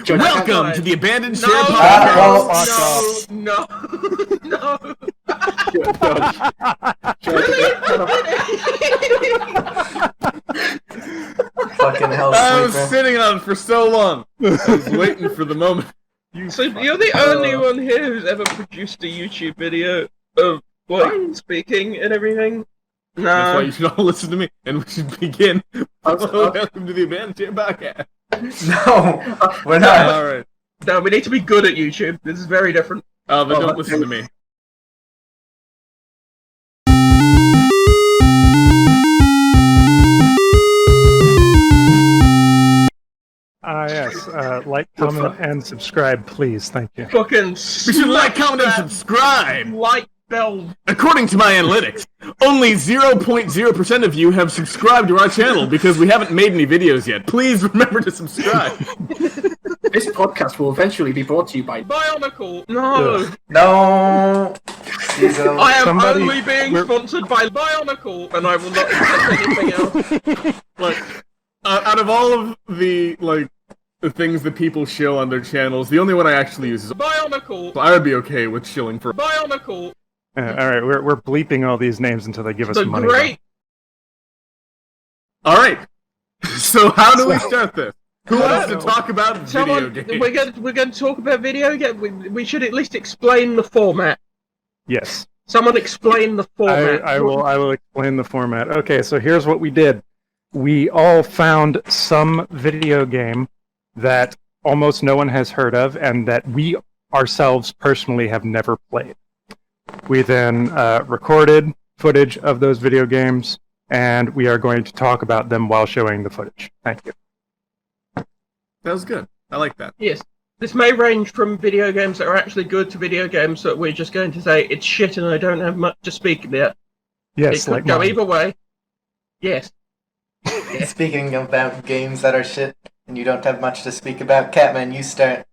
Welcome to the Abandonshare No, podcast. no. Fucking hell, I was sleeper. sitting on it for so long. I was waiting for the moment. So you're the only one here who's ever produced a YouTube video of like speaking and everything. That's why No. you should all listen to me, and we should begin. Welcome to the Abandonshare podcast. No, we're not. All right. No, we need to be good at YouTube. This is very different. But don't listen to me. Yes. Like, comment, and subscribe, please. Thank you. Fucking We should like, comment, and subscribe. like bell. According to my analytics, only 0.0% of you have subscribed to our channel because we haven't made any videos yet. Please remember to subscribe. This podcast will eventually be brought to you by Bionicle. No. No. Diesel. I am Somebody- only being sponsored by Bionicle, and I will not accept anything else. Like, out of all of the things that people shill on their channels, the only one I actually use is Bionicle. so I would be okay with shilling for. Bionicle. All right, we're bleeping all these names until they give us The money. great. All right. So how do we start this? Who I wants to don't know. talk about video Someone, games? we're going to talk about video games. We should at least explain the format. Yes, Someone explain the format. I will explain the format. Okay, so here's what we did. We all found some video game that almost no one has heard of and that we ourselves personally have never played. We then recorded footage of those video games, and we are going to talk about them while showing the footage. Thank you. That was good. I like that. Yes. This may range from video games that are actually good to video games that we're just going to say it's shit and I don't have much to speak about. Yes, It could go either way. Yes. Speaking about games that are shit and you don't have much to speak about, Catman, you start.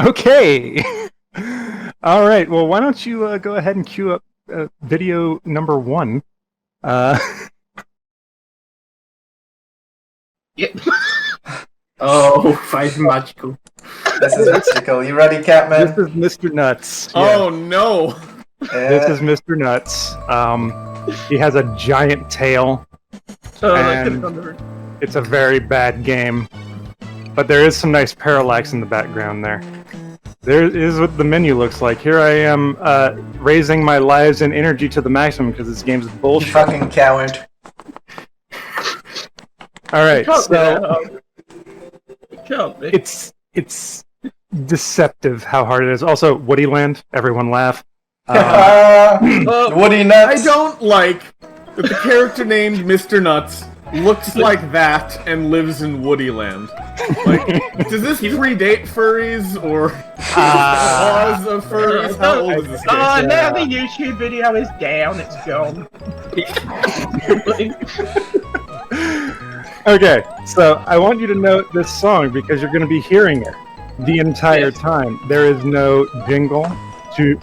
Okay. All right. Well, why don't you go ahead and cue up video number 1? Yep. Oh, five magical. This is mystical. You ready, Catman? This is Mr. Nuts. Oh no! This is Mr. Nuts. He has a giant tail. Oh, I And- could have gone the route. It's a very bad game, but there is some nice parallax in the background there. There is what the menu looks like. Here I am raising my lives and energy to the maximum because this game's You bullshit. fucking coward. All right, Can't be that so hard. It can't be. it's deceptive how hard it is. Also, Woody Land, everyone laugh. Woody I Nuts. don't like that the character named Mr. Nuts looks like that and lives in Woodyland. Like, does this predate furries or cause of furries? How old is this game? Oh, now the YouTube video is down. It's gone. Okay, so I want you to note this song because you're going to be hearing it the entire time. There is no jingle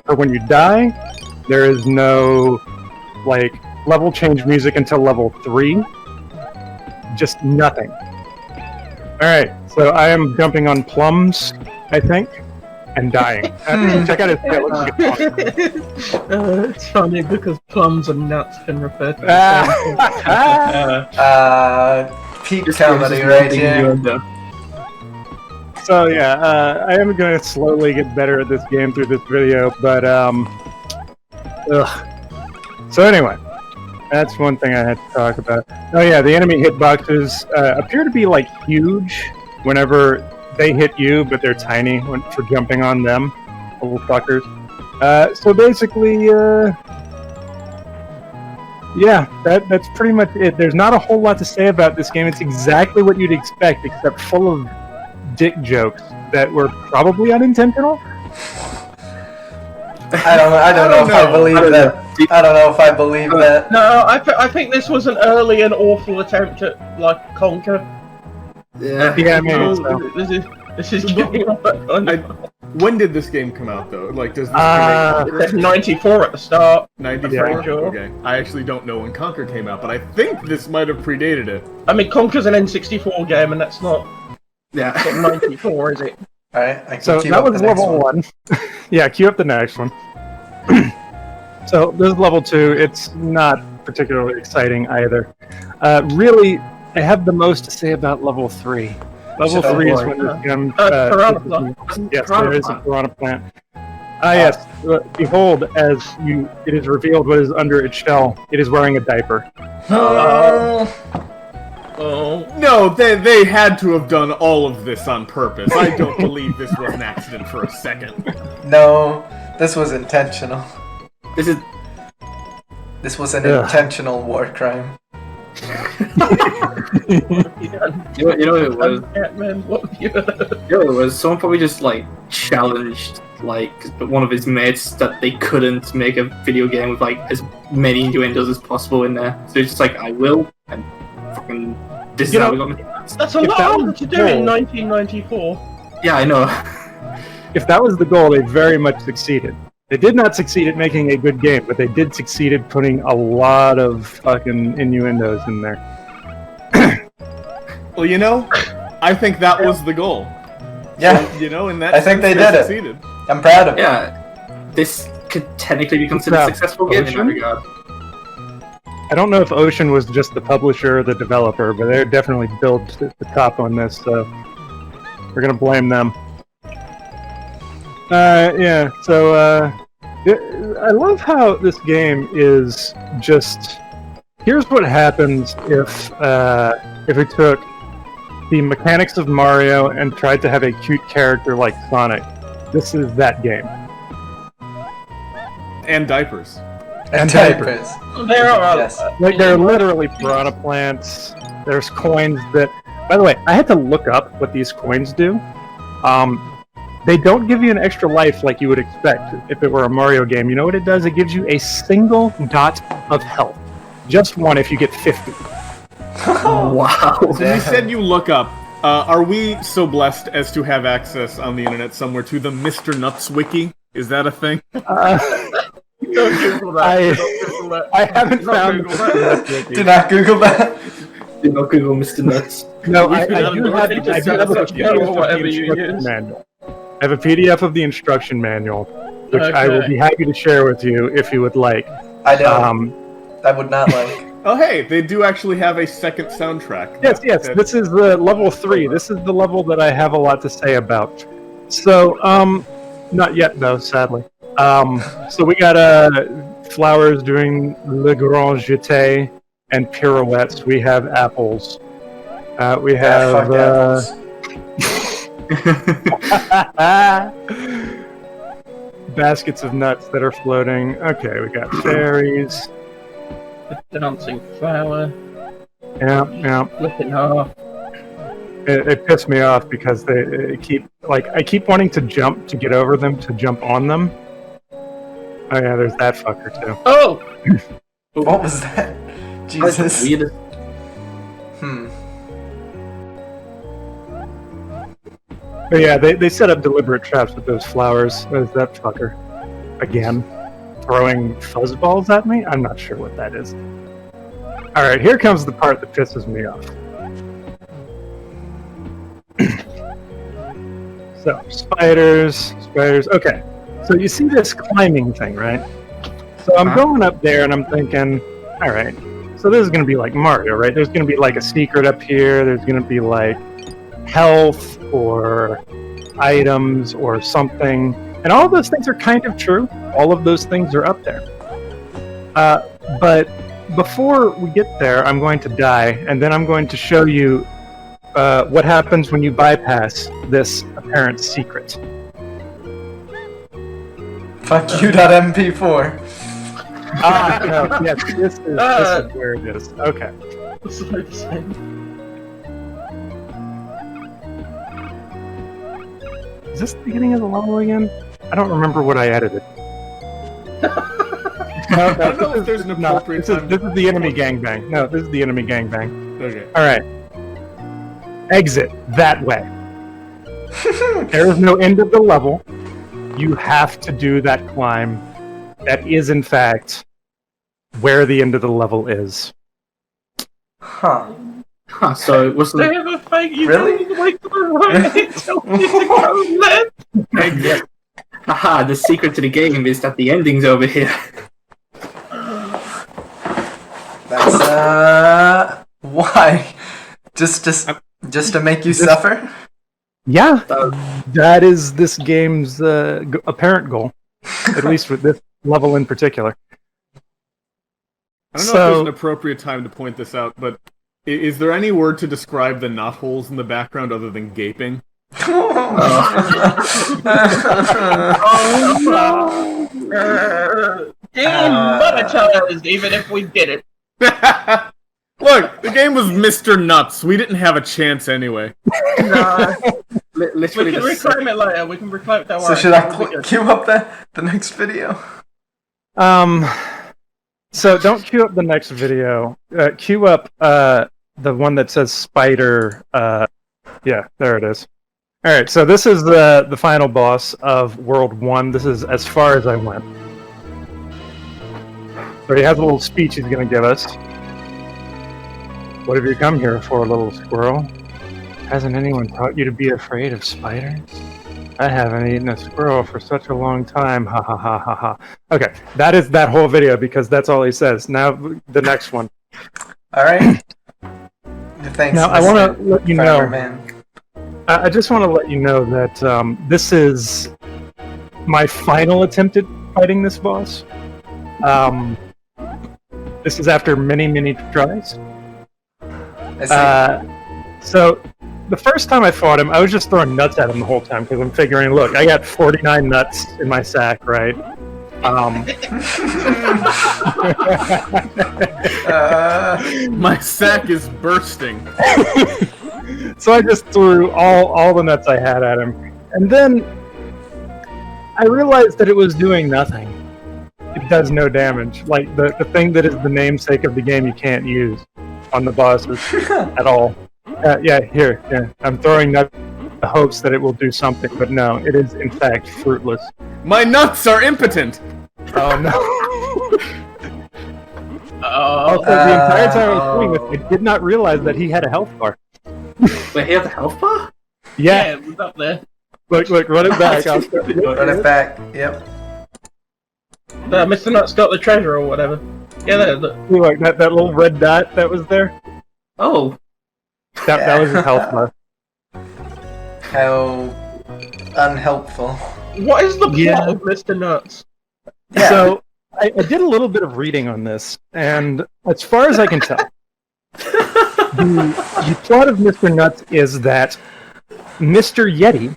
for when you die. There is no level change music until level 3. Just nothing. All right, so I am jumping on plums, I think, and dying. Check out his tail. It's funny because plums and nuts can refer to the Peak This comedy is right nothing here. new and, So yeah, I am going to slowly get better at this game through this video, but So anyway, that's one thing I had to talk about. Oh yeah, the enemy hitboxes appear to be huge whenever they hit you, but they're tiny for jumping on them, little fuckers. So basically, yeah, that's pretty much it. There's not a whole lot to say about this game. It's exactly what you'd expect, except full of dick jokes that were probably unintentional. I don't know if I believe that. I don't know if I believe that. No, I think this was an early and awful attempt at Conquer. yeah. Yeah, maybe so. This is getting on that kind of- When did this game come out, though? Like, does this It said 94 at the start. 94? Yeah. Sure. Okay. I actually don't know when Conquer came out, but I think this might have predated it. I mean, Conquer's an N64 game, and that's not Yeah. 94, is it? Alright, I can So queue that up was the next level one. 1. Yeah, queue up the next one. So this is level 2. It's not particularly exciting either. Really, I have the most to say about level 3. Level Should I 3 is avoid- when this becomes... piranha plant. Yes, Piranha there is a plant. piranha plant. Yes. Behold, as it is revealed what is under its shell. It is wearing a diaper. Oh. Oh. No, they had to have done all of this on purpose. I don't believe this was an accident for a second. No, this was intentional. This is This was an Ugh. intentional war crime. you know what it was. Catman, what have you heard? You know what it was. Someone probably just like challenged like one of his mates that they couldn't make a video game with like as many innuendos as possible in there. So it's just like I will, and fucking this is You how know- we got me. That's a If lot that was harder to do the in goal- 1994. Yeah, I know. If that was the goal, they very much succeeded. They did not succeed at making a good game, but they did succeed at putting a lot of fucking innuendos in there. Well, you know, I think that was the goal. Yeah, You know, in that I think sense, they did it. succeeded. I'm proud of it. Yeah, this could technically be considered a Yeah. successful game in that Ocean? regard. I don't know if Ocean was just the publisher or the developer, but they're definitely built at the top on this, so we're gonna blame them. Yeah, so I love how this game is just. Here's what happens if we took the mechanics of Mario and tried to have a cute character like Sonic. This is that game. And diapers. And diapers. There are Yes. Like, there are literally piranha plants. There's coins that... By the way, I had to look up what these coins do. They don't give you an extra life like you would expect if it were a Mario game. You know what it does? It gives you a single dot of health. Just one if you get 50. Wow. So you said you look up. Are we so blessed as to have access on the internet somewhere to the Mr. Nuts wiki? Is that a thing? Uh, Don't Google that. I- Don't Google that. I haven't Don't found Google the that. Mr. Nuts wiki. Do not Google that. Do not Google Mr. Nuts. No, You I can do unlock have, it, I just do have a search PDF Google, of the whatever you instruction use. manual. I have a PDF of the instruction manual, which I will Okay. be happy to share with you if you would like. I don't. I would not like. Oh, hey, they do actually have a second soundtrack. Yes, this is the level 3. This is the level that I have a lot to say about. So, not yet though, sadly. So we got flowers doing le grand jeté and pirouettes. We have apples. We have Fuck apples. baskets of nuts that are floating. Okay, we got fairies. The dancing flower. Yeah. Flipping off. It pissed me off because they keep I keep wanting to jump to get over them to jump on them. Oh yeah, there's that fucker too. Oh! What was that? That's Jesus. weird. Hmm. But yeah, they set up deliberate traps with those flowers. There's that fucker again, throwing fuzzballs at me. I'm not sure what that is. All right, here comes the part that pisses me off. So, spiders. Okay, so you see this climbing thing, right? So I'm going up there and I'm thinking, all right, so this is going to be like Mario, right? There's going to be like a secret up here. There's going to be like health or items or something. And all of those things are kind of true. All of those things are up there. But before we get there, I'm going to die, and then I'm going to show you what happens when you bypass this apparent secret. Fuck you.mp4. No, yes, this is where it is. Okay. It's like the same. Is this the beginning of the level again? I don't remember what I edited. No, I don't know if there's an appropriate time. this is the enemy gangbang. No, this is the enemy gangbang. Okay. Alright. Exit that way. There is no end of the level. You have to do that climb. That is, in fact, where the end of the level is. Huh. Huh, so it wasn't. They have a fake. You Really? tell me to wait to the right. They tell me to go left. Haha, the secret to the game is that the ending's over here. That's why? Just to make you suffer? Yeah, that is this game's apparent goal, at least with this level in particular. I don't know if there's an appropriate time to point this out, but is there any word to describe the knot holes in the background other than gaping? Demonetized, even if we did it. Look, the game was Mr. Nuts. We didn't have a chance anyway. Nah. We Literally, can reclaim it later. We can reclaim it. Don't So worry. should I queue up the next video? So don't queue up the next video. Queue up the one that says spider. Yeah, there it is. All right, so this is the final boss of World 1. This is as far as I went. So he has a little speech he's going to give us. What have you come here for, little squirrel? Hasn't anyone taught you to be afraid of spiders? I haven't eaten a squirrel for such a long time. Ha ha ha ha ha. Okay, that is that whole video because that's all he says. Now the next one. All right. Thanks. Now I want to let you know. Man. I just want to let you know that this is my final attempt at fighting this boss. This is after many tries. I see. So the first time I fought him, I was just throwing nuts at him the whole time because I'm figuring, look, I got 49 nuts in my sack, right? My sack is bursting. So I just threw all the nuts I had at him. And then I realized that it was doing nothing. It does no damage. Like, the thing that is the namesake of the game you can't use on the bosses at all. Yeah. I'm throwing nuts in the hopes that it will do something, but no, it is in fact fruitless. My nuts are impotent! Oh no. Also, the entire time I was doing this, I did not realize that he had a health bar. Wait, he has a health bar? Yeah. It was up there. Look, run it back. Run it back. Yep. Mr. Nuts got the treasure or whatever. Yeah, there. Look. Look, that little red dot that was there? Oh. That was his health bar. How unhelpful. What is the plot Yeah. of Mr. Nuts? Yeah. So, I did a little bit of reading on this, and as far as I can tell, the plot of Mr. Nuts is that Mr. Yeti,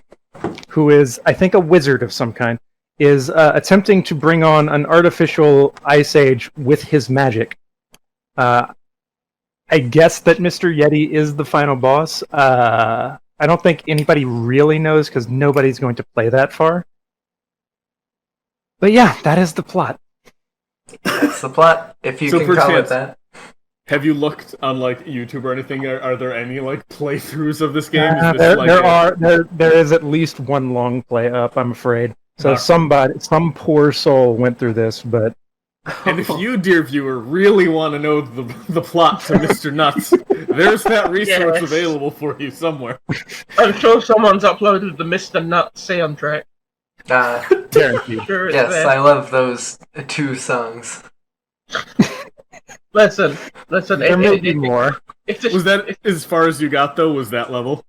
who is, I think, a wizard of some kind, is attempting to bring on an artificial ice age with his magic. I guess that Mr. Yeti is the final boss. I don't think anybody really knows because nobody's going to play that far. But yeah, that is the plot. That's the plot. If you So can for call it chance- that. Have you looked on like YouTube or anything? Are there any like playthroughs of this game? Is this, There like, there is at least one long play up, I'm afraid. So Alright. some poor soul went through this, but And if you, dear viewer, really want to know the plot to Mr. Nuts, there's that resource Yes. available for you somewhere. I'm sure someone's uploaded the Mr. Nuts soundtrack. guaranteed. Sure, it's Yes, there. I love those two songs. Listen. There may be more. If this, Was that as far as you got though? Was that level?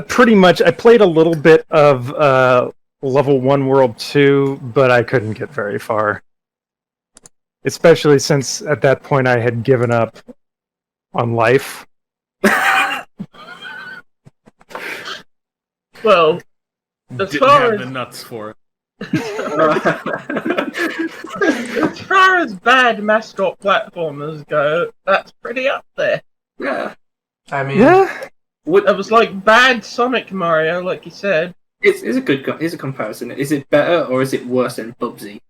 Pretty much. I played a little bit of Level 1 World 2, but I couldn't get very far. Especially since at that point I had given up on life. well, as Didn't far have as the nuts for it. as far as bad mascot platformers go, that's pretty up there. Yeah. I mean, Yeah. It was like bad Sonic Mario, like you said. It's a good. Here's a comparison. Is it better or is it worse than Bubsy?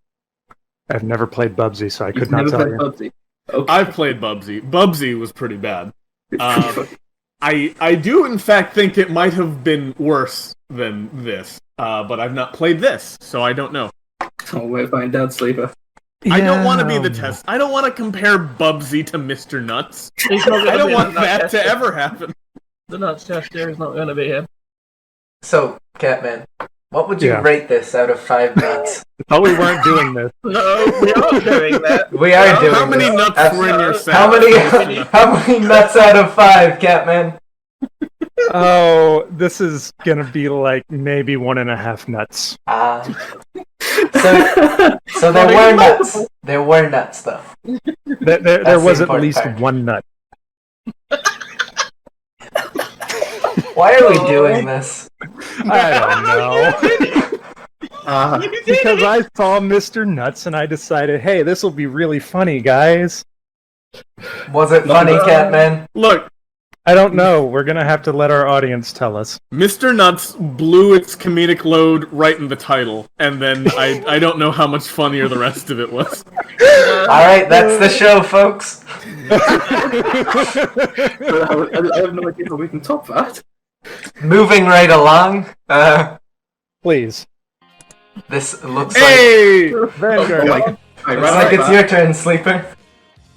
I've never played Bubsy, so I could You've not never tell played you. Bubsy. Okay. I've played Bubsy. Bubsy was pretty bad. It's pretty funny. I do in fact think it might have been worse than this, but I've not played this, so I don't know. Oh, we'll find out, Sleeper. I don't want to be the test. I don't want to compare Bubsy to Mr. Nuts. I don't want that to ever happen. The Nuts tester is not going to be him. So, Catman, what would you rate this out of 5 nuts? I thought we weren't doing this. No, we are doing that. We are doing How many this. nuts were in your How salad? how many nuts out of 5, Catman? Oh, this is gonna be like maybe 1.5 nuts. So there were nuts. There were nuts, though. There was the at least important part. 1 nut. Why are we doing this? I don't know. Because I saw Mr. Nuts and I decided, hey, this will be really funny, guys. Was it funny, Catman? Look, I don't know. We're gonna have to let our audience tell us. Mr. Nuts blew its comedic load right in the title, and then I don't know how much funnier the rest of it was. Alright, that's the show, folks. I have no idea how we can top that. Moving right along. Please. This looks Hey! Vanguard. like it's your turn, Sleeper.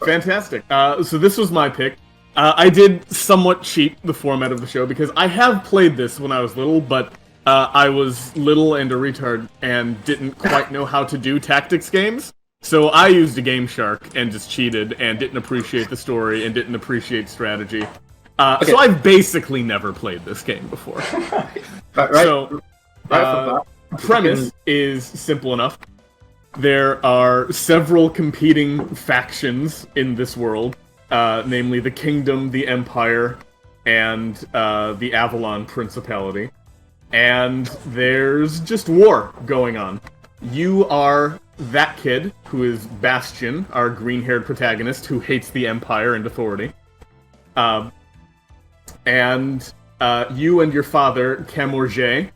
Fantastic. So this was my pick. I did somewhat cheat the format of the show because I have played this when I was little, but I was little and a retard and didn't quite know how to do tactics games. So I used a Game Shark and just cheated and didn't appreciate the story and didn't appreciate strategy. So I've basically never played this game before. So, premise is simple enough. There are several competing factions in this world, namely the Kingdom, the Empire, and the Avalon Principality. And there's just war going on. You are that kid who is Bastion, our green-haired protagonist who hates the Empire and authority. And you and your father, Camorge,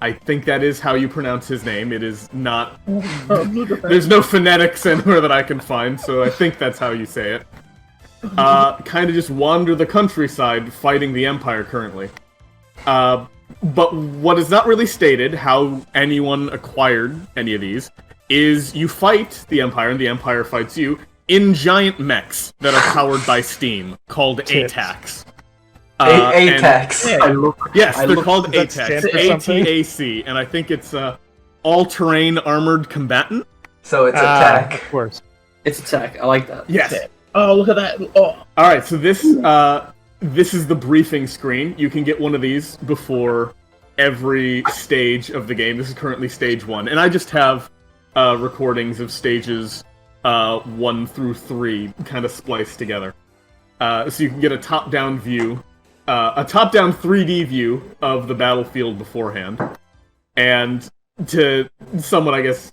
I think that is how you pronounce his name. It is not... There's no phonetics anywhere that I can find, so I think that's how you say it. Kind of just wander the countryside fighting the Empire currently. But what is not really stated, how anyone acquired any of these, is you fight the Empire, and the Empire fights you, in giant mechs that are powered by steam, called ATACs. ATACs. Yes, they're called Does that stand ATACs. for something? ATAC, and I think it's All-Terrain Armored Combatant. So it's attack. Of course. It's attack. I like that. Yes. Oh, look at that. Oh. Alright, so this is the briefing screen. You can get one of these before every stage of the game. This is currently stage 1, and I just have recordings of stages 1 through 3 kind of spliced together. So you can get a top-down view, a top-down 3D view of the battlefield beforehand. And to somewhat, I guess,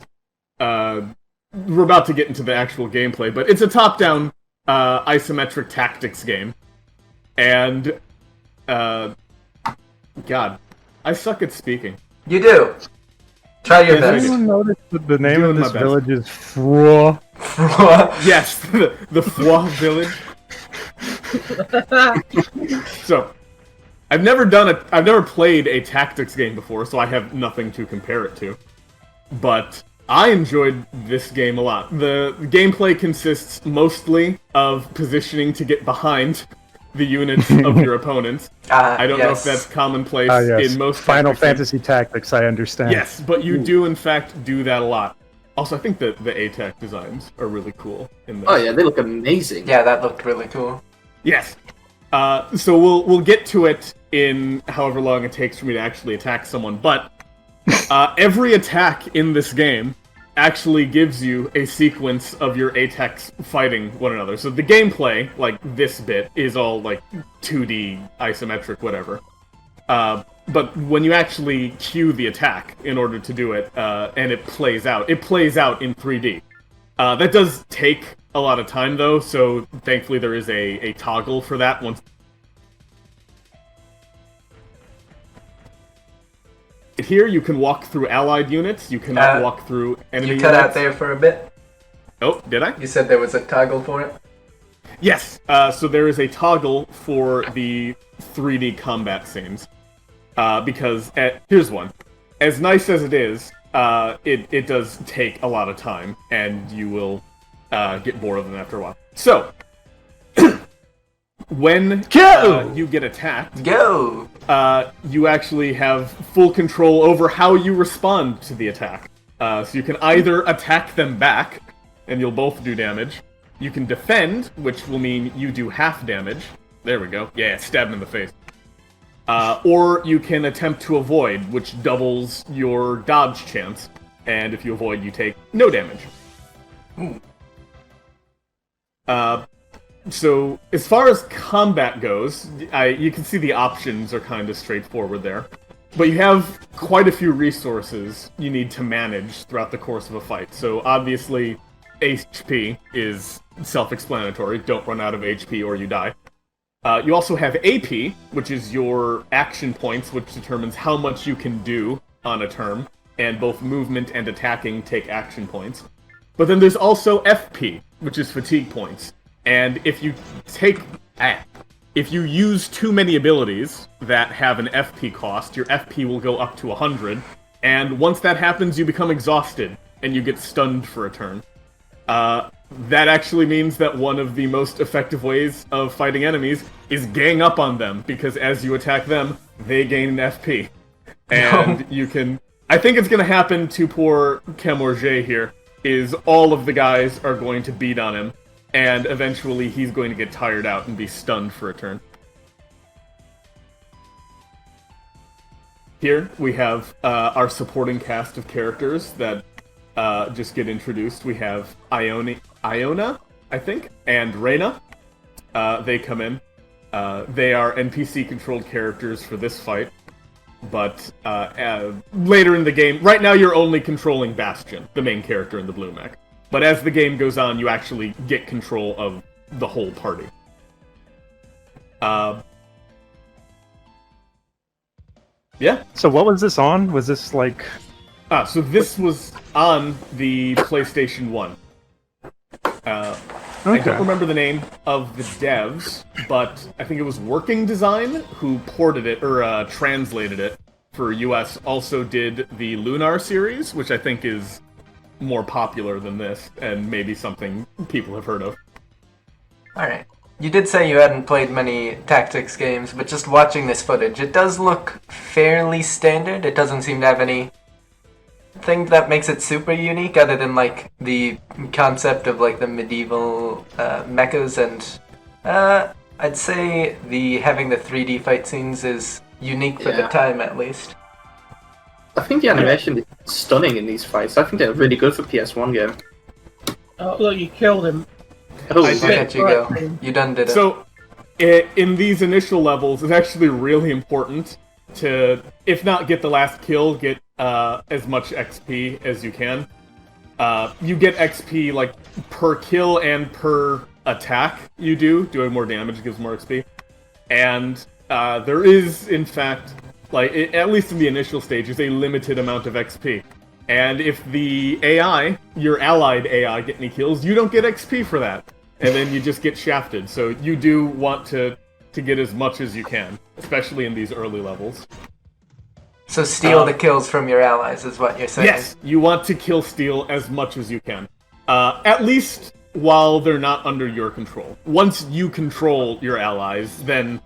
we're about to get into the actual gameplay, but it's a top-down isometric tactics game. And, God, I suck at speaking. You do. Try your Yes, best. Anyone notice that the name Doing of my this best. village is Frua? Yes, the Foix village. So, I've never played a tactics game before, so I have nothing to compare it to. But I enjoyed this game a lot. The gameplay consists mostly of positioning to get behind the units of your opponents. I don't know if that's commonplace Yes. in most Final tactics games. Fantasy Tactics, I understand. Yes, but you do in fact do that a lot. Also, I think that the ATAC designs are really cool in this. Oh yeah, they look amazing. Yeah, that looked really cool. Yes. So we'll get to it in however long it takes for me to actually attack someone, but every attack in this game actually gives you a sequence of your ATACs fighting one another. So the gameplay, like this bit, is all like 2D, isometric, whatever. But when you actually cue the attack in order to do it, and it plays out in 3D. That does take a lot of time, though, so thankfully there is a toggle for that once. Here, you can walk through allied units, you cannot walk through enemy You cut units. out there for a bit. Oh, did I? You said there was a toggle for it. Yes, so there is a toggle for the 3D combat scenes. Because, here's one. As nice as it is, it does take a lot of time, and you will get bored of them after a while. So, when you get attacked, you actually have full control over how you respond to the attack. So you can either attack them back, and you'll both do damage. You can defend, which will mean you do half damage. There we go. Yeah, stab him in the face. Or you can attempt to avoid, which doubles your dodge chance. And if you avoid, you take no damage. So, as far as combat goes, you can see the options are kind of straightforward there. But you have quite a few resources you need to manage throughout the course of a fight. So, obviously, HP is self-explanatory. Don't run out of HP or you die. You also have AP, which is your action points, which determines how much you can do on a turn. And both movement and attacking take action points. But then there's also FP, which is fatigue points. And if you use too many abilities that have an FP cost, your FP will go up to 100. And once that happens, you become exhausted, and you get stunned for a turn. That actually means that one of the most effective ways of fighting enemies is gang up on them, because as you attack them, they gain an FP. And you can... I think it's going to happen to poor Camorge here, is all of the guys are going to beat on him, and eventually he's going to get tired out and be stunned for a turn. Here we have our supporting cast of characters that just get introduced. We have Iona, I think, and Reyna. They come in. They are NPC-controlled characters for this fight. But later in the game, right now you're only controlling Bastion, the main character in the blue mech. But as the game goes on, you actually get control of the whole party. Yeah. So what was this on? Was this like... So this was on the PlayStation 1. I don't remember the name of the devs, but I think it was Working Design who ported it, or translated it for US, also did the Lunar series, which I think is more popular than this, and maybe something people have heard of. Alright. You did say you hadn't played many tactics games, but just watching this footage, it does look fairly standard. It doesn't seem to have any thing that makes it super unique, other than like the concept of like the medieval mechas, and I'd say having the 3D fight scenes is unique for the time, at least. I think the animation is stunning in these fights. I think they're really good for PS1 game. Oh, look, you killed him. Oh, Look at you go. You done did it. So, in these initial levels, it's actually really important to, if not get the last kill, get as much XP as you can. You get XP like per kill and per attack you do. Doing more damage gives more XP. And there is, in fact, like at least in the initial stages, a limited amount of XP. And if the AI, your allied AI, get any kills, you don't get XP for that. And then you just get shafted. So you do want to get as much as you can, especially in these early levels. So steal the kills from your allies is what you're saying? Yes, you want to steal as much as you can. At least while they're not under your control. Once you control your allies, then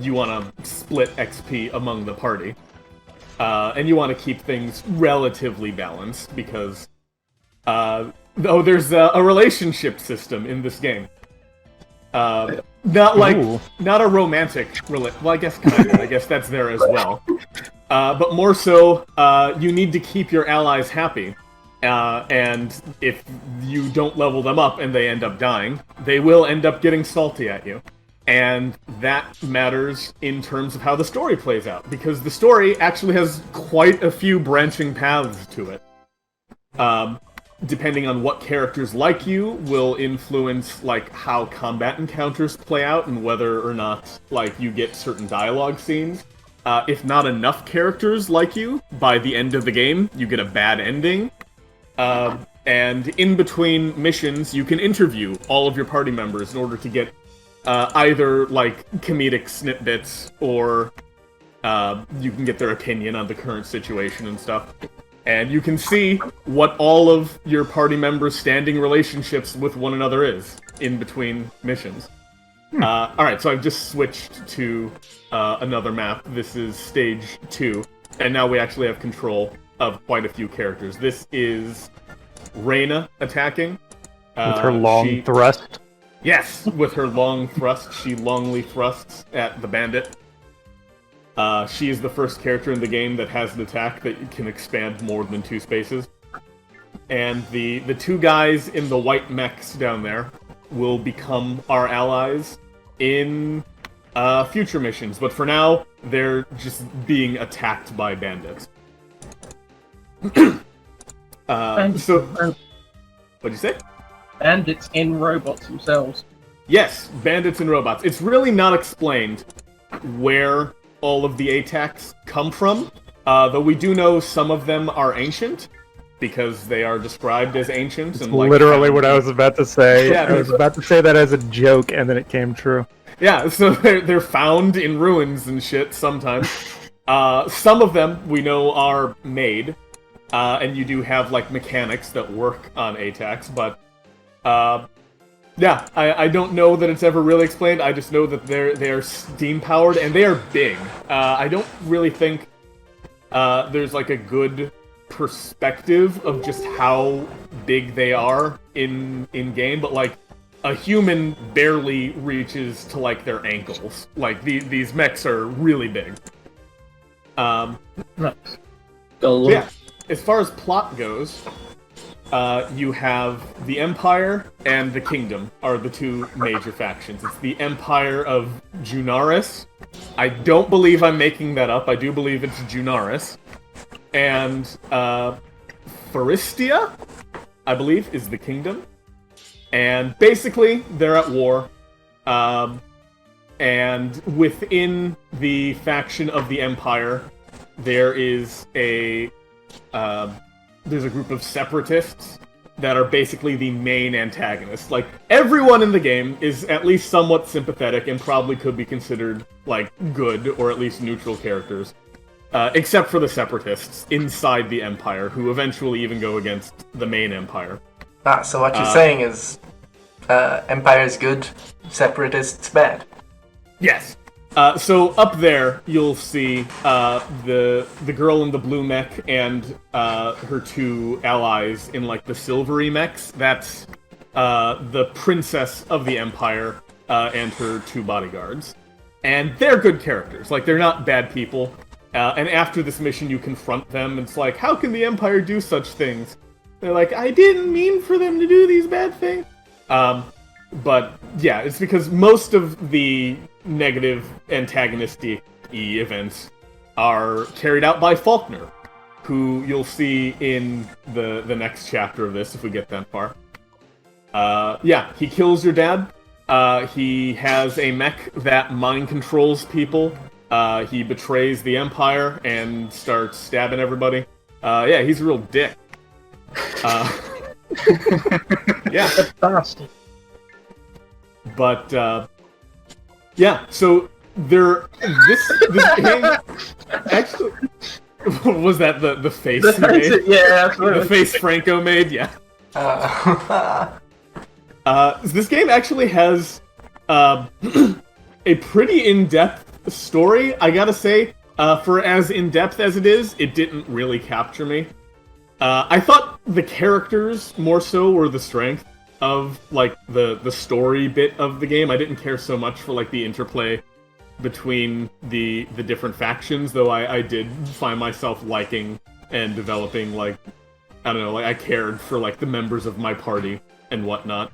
you want to split XP among the party. And you want to keep things relatively balanced, because there's a relationship system in this game. Not a romantic well, I guess kind of. I guess that's there as well. But more so, you need to keep your allies happy. And if you don't level them up and they end up dying, they will end up getting salty at you. And that matters in terms of how the story plays out, because the story actually has quite a few branching paths to it. Depending on what characters like you will influence like how combat encounters play out and whether or not like you get certain dialogue scenes. If not enough characters like you, by the end of the game, you get a bad ending. And in between missions, you can interview all of your party members in order to get either like comedic snippets or you can get their opinion on the current situation and stuff. And you can see what all of your party members' standing relationships with one another is in between missions. Alright, so I've just switched to another map. This is stage 2, and now we actually have control of quite a few characters. This is Reyna attacking. With her long thrust. Yes, with her long thrust. She longly thrusts at the bandit. She is the first character in the game that has an attack that can expand more than 2 spaces. And the 2 guys in the white mechs down there will become our allies in future missions. But for now, they're just being attacked by bandits. What'd you say? Bandits in robots themselves. Yes, bandits and robots. It's really not explained where all of the attacks come from, though we do know some of them are ancient, because they are described as ancient. And Literally what I was about to say. Yeah, I was about to say that as a joke, and then it came true. Yeah, so they're found in ruins and shit sometimes. Some of them we know are made, and you do have like mechanics that work on attacks, but yeah, I don't know that it's ever really explained. I just know that they are steam powered and they are big. I don't really think there's like a good perspective of just how big they are in game, but like a human barely reaches to like their ankles. Like these mechs are really big. So yeah, as far as plot goes, you have the Empire and the Kingdom are the 2 major factions. It's the Empire of Junaris. I don't believe I'm making that up. I do believe it's Junaris. And Pharistia, I believe, is the Kingdom. And basically, they're at war. And within the faction of the Empire, there is there's a group of separatists that are basically the main antagonists. Like, everyone in the game is at least somewhat sympathetic and probably could be considered, like, good or at least neutral characters. Except for the separatists inside the Empire, who eventually even go against the main Empire. So what you're saying is Empire's good, separatists bad. Yes. So up there, you'll see the girl in the blue mech and her 2 allies in like the silvery mechs. That's the princess of the Empire and her 2 bodyguards, and they're good characters. Like, they're not bad people. And after this mission, you confront them. And it's like, how can the Empire do such things? They're like, I didn't mean for them to do these bad things. But yeah, it's because most of the negative antagonistic events are carried out by Faulkner, who you'll see in the next chapter of this if we get that far. Yeah, he kills your dad. He has a mech that mind controls people. He betrays the Empire and starts stabbing everybody. Yeah, he's a real dick. Yeah. Bastard. But, yeah, so this game, actually, was that the face he made? Yeah, absolutely. The face Franco made, yeah. This game actually has a pretty in-depth story, I gotta say. For as in-depth as it is, it didn't really capture me. I thought the characters more so were the strength of like the story bit of the game. I didn't care so much for like the interplay between the different factions, though I did find myself liking and developing, like, I don't know, like I cared for like the members of my party and whatnot.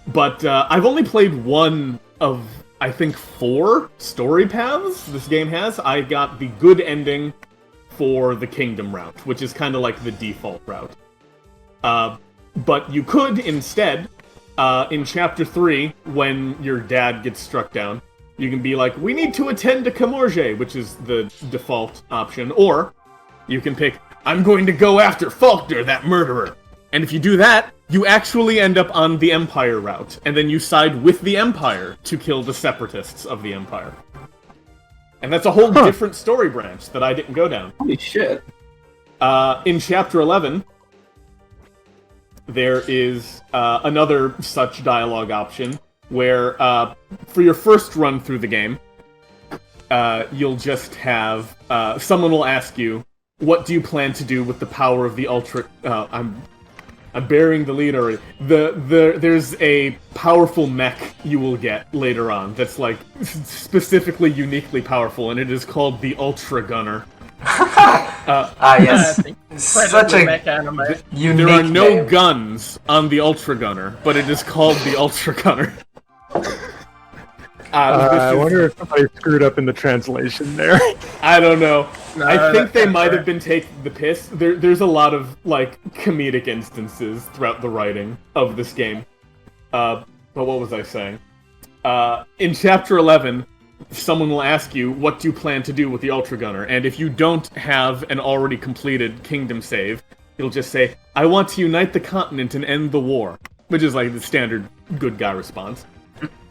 But I've only played one of, I think, 4 story paths this game has. I got the good ending for the Kingdom route, which is kind of like the default route. But you could, instead, in Chapter 3, when your dad gets struck down, you can be like, we need to attend to Camorge, which is the default option. Or, you can pick, I'm going to go after Faulkner, that murderer. And if you do that, you actually end up on the Empire route, and then you side with the Empire to kill the separatists of the Empire. And that's a whole different story branch that I didn't go down. Holy shit. In Chapter 11, there is another such dialogue option where, for your first run through the game, you'll just have someone will ask you, "What do you plan to do with the power of the Ultra?" I'm burying the lead already. There's a powerful mech you will get later on that's like specifically uniquely powerful, and it is called the Ultra Gunner. Yes. Such a mech anime. unique There are no name. guns on the Ultra Gunner, but it is called the Ultra Gunner. I wonder if somebody screwed up in the translation there. I don't know. No, I think that's they not might fair. have been taking the piss. There's a lot of like comedic instances throughout the writing of this game. But what was I saying? In Chapter 11, someone will ask you, "What do you plan to do with the Ultra Gunner?" And if you don't have an already completed kingdom save, it'll just say, "I want to unite the continent and end the war," which is like the standard good guy response.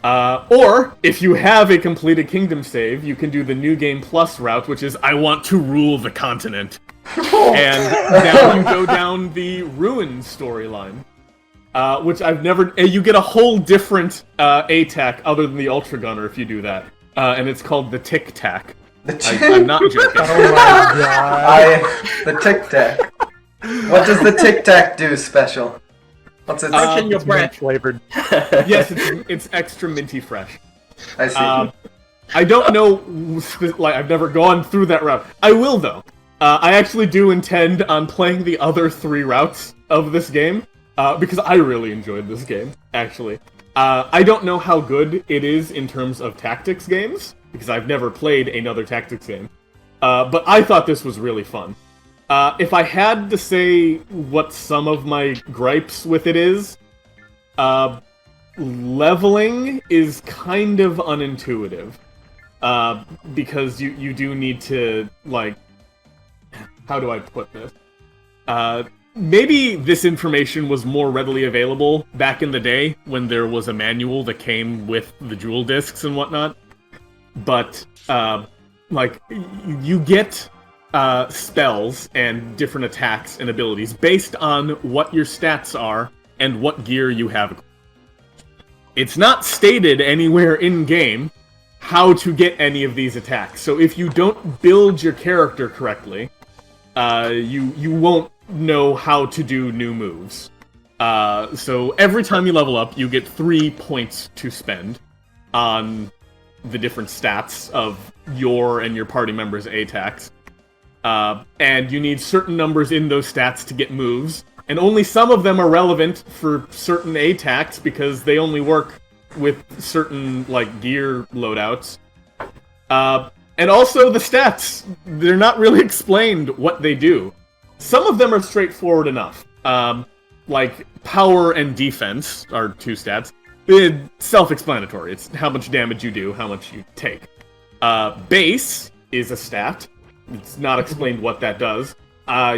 Or, if you have a completed kingdom save, you can do the New Game Plus route, which is, "I want to rule the continent." And now you go down the Ruin storyline, which I've never... you get a whole different ATAC other than the Ultra Gunner if you do that. And it's called the Tic Tac. I'm not joking. Oh my god. The Tic Tac. What does the Tic Tac do special? What's it? Mention your It's mint breath. flavored. Yes, it's extra minty fresh. I see. I don't know, like, I've never gone through that route. I will, though. I actually do intend on playing the other 3 routes of this game, because I really enjoyed this game, actually. I don't know how good it is in terms of tactics games, because I've never played another tactics game. But I thought this was really fun. If I had to say what some of my gripes with it is, leveling is kind of unintuitive. Because you do need to, like... How do I put this? Maybe this information was more readily available back in the day when there was a manual that came with the jewel discs and whatnot. But, like, you get spells and different attacks and abilities based on what your stats are and what gear you have. It's not stated anywhere in-game how to get any of these attacks. So if you don't build your character correctly, you won't know how to do new moves. So every time you level up, you get 3 points to spend on the different stats of your and your party members' attacks. And you need certain numbers in those stats to get moves, and only some of them are relevant for certain attacks because they only work with certain, like, gear loadouts. And also the stats, they're not really explained what they do. Some of them are straightforward enough. Like, power and defense are 2 stats. It's self-explanatory. It's how much damage you do, how much you take. Base is a stat. It's not explained what that does.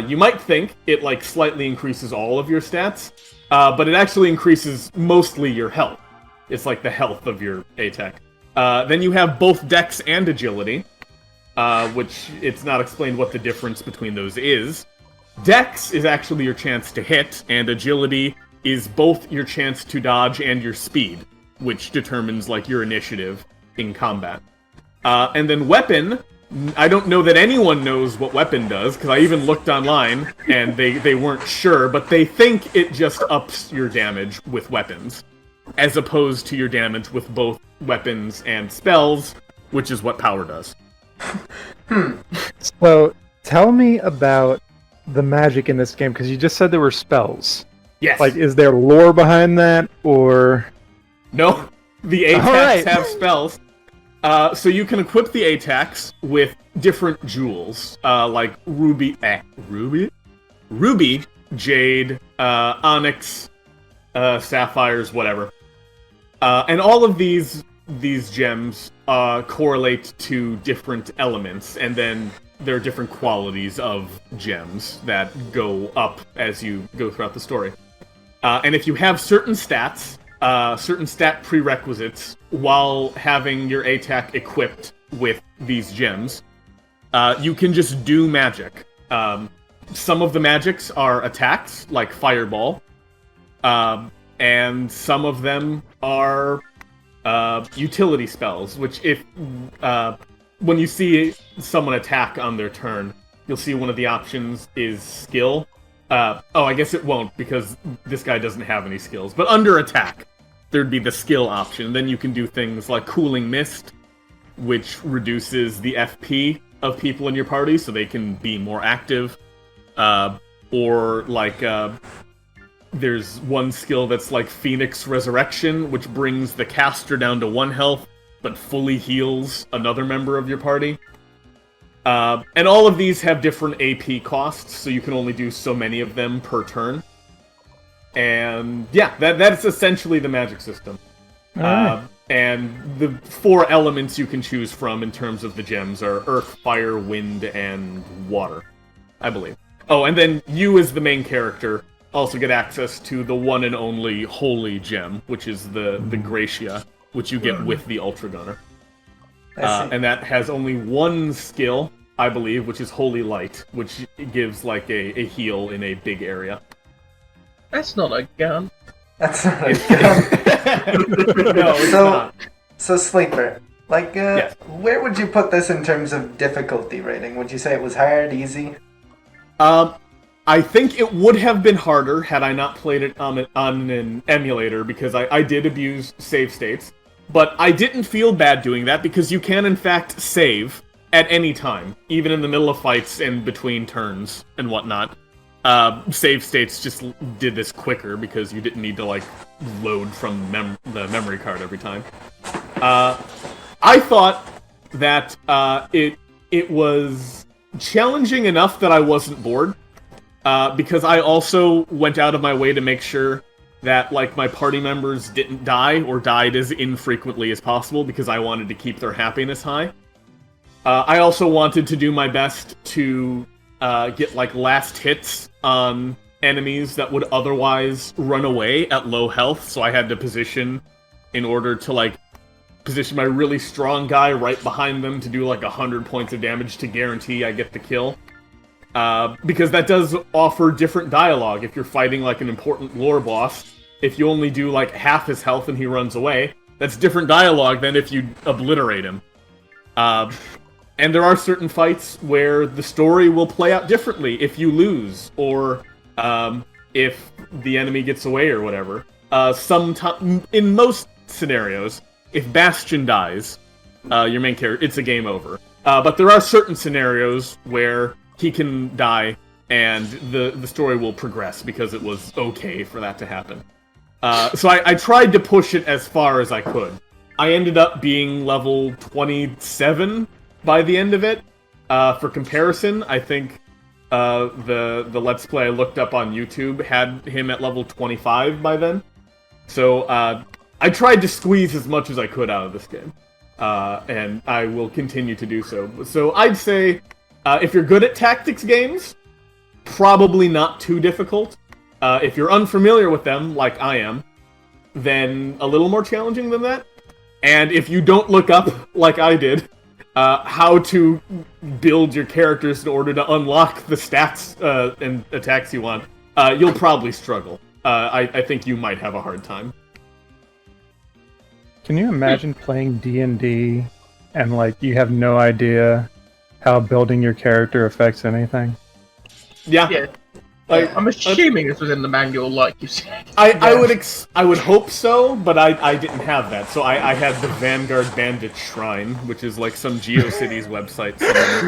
You might think it, like, slightly increases all of your stats, but it actually increases mostly your health. It's like the health of your attack. Then you have both dex and agility, which it's not explained what the difference between those is. Dex is actually your chance to hit, and agility is both your chance to dodge and your speed, which determines, like, your initiative in combat. And then weapon, I don't know that anyone knows what weapon does, because I even looked online, and they weren't sure, but they think it just ups your damage with weapons, as opposed to your damage with both weapons and spells, which is what power does. So, tell me about the magic in this game, because you just said there were spells. Yes. Like, is there lore behind that, or... No, the attacks Alright. have spells. So you can equip the attacks with different jewels, like ruby, jade, onyx, sapphires, whatever. And all of these gems correlate to different elements, and then there are different qualities of gems that go up as you go throughout the story. And if you have certain stats, certain stat prerequisites, while having your attack equipped with these gems, you can just do magic. some of the magics are attacks, like Fireball, and some of them are utility spells, which when you see someone attack on their turn, you'll see one of the options is skill. I guess it won't, because this guy doesn't have any skills. But under attack, there'd be the skill option. Then you can do things like Cooling Mist, which reduces the FP of people in your party so they can be more active. Or, like, there's one skill that's like Phoenix Resurrection, which brings the caster down to 1 health, but fully heals another member of your party. And all of these have different AP costs, so you can only do so many of them per turn. And yeah, that's essentially the magic system. And the 4 elements you can choose from in terms of the gems are Earth, Fire, Wind, and Water, I believe. Oh, and then you as the main character also get access to the one and only Holy Gem, which is the Gratia, which you get with the Ultra Gunner. And that has only 1 skill, I believe, which is Holy Light, which gives like a heal in a big area. That's not a gun. That's not a gun. No, it's not. So Sleeper, like, Yes. where would you put this in terms of difficulty rating? Would you say it was hard, easy? I think it would have been harder had I not played it on an emulator, because I did abuse save states. But I didn't feel bad doing that, because you can in fact save at any time, even in the middle of fights and between turns and whatnot. Save states just did this quicker, because you didn't need to, like, load from the memory card every time. I thought that it was challenging enough that I wasn't bored, because I also went out of my way to make sure that, like, my party members didn't die or died as infrequently as possible, because I wanted to keep their happiness high. I also wanted to do my best to get, like, last hits on enemies that would otherwise run away at low health, so I had to position in order to, like, position my really strong guy right behind them to do, like, 100 points of damage to guarantee I get the kill. Because that does offer different dialogue. If you're fighting, like, an important lore boss, if you only do, like, half his health and he runs away, that's different dialogue than if you obliterate him. And there are certain fights where the story will play out differently if you lose, or if the enemy gets away or whatever. In most scenarios, if Bastion dies, your main character, it's a game over. But there are certain scenarios where he can die, and the story will progress because it was okay for that to happen. So I tried to push it as far as I could. I ended up being level 27 by the end of it. For comparison, I think the Let's Play I looked up on YouTube had him at level 25 by then. So I tried to squeeze as much as I could out of this game. And I will continue to do so. So I'd say, if you're good at tactics games, probably not too difficult. If you're unfamiliar with them, like I am, then a little more challenging than that. And if you don't look up, like I did, how to build your characters in order to unlock the stats and attacks you want, you'll probably struggle. I think you might have a hard time. Can you imagine playing D&D and, like, you have no idea how building your character affects anything? Yeah. Like, I'm assuming this was in the manual, like you said. I would hope so, but I didn't have that. So I had the Vanguard Bandit Shrine, which is like some GeoCities website.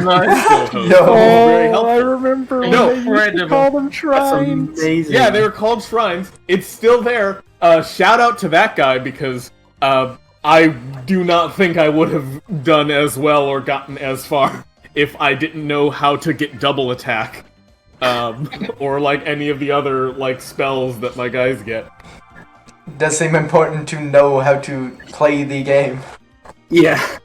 Nice. Very helpful. I remember when No, they used to call them shrines. Amazing. Yeah, they were called shrines. It's still there. Shout out to that guy, because I do not think I would have done as well or gotten as far if I didn't know how to get double attack. Or like any of the other like spells that my guys get. Does seem important to know how to play the game. Yeah.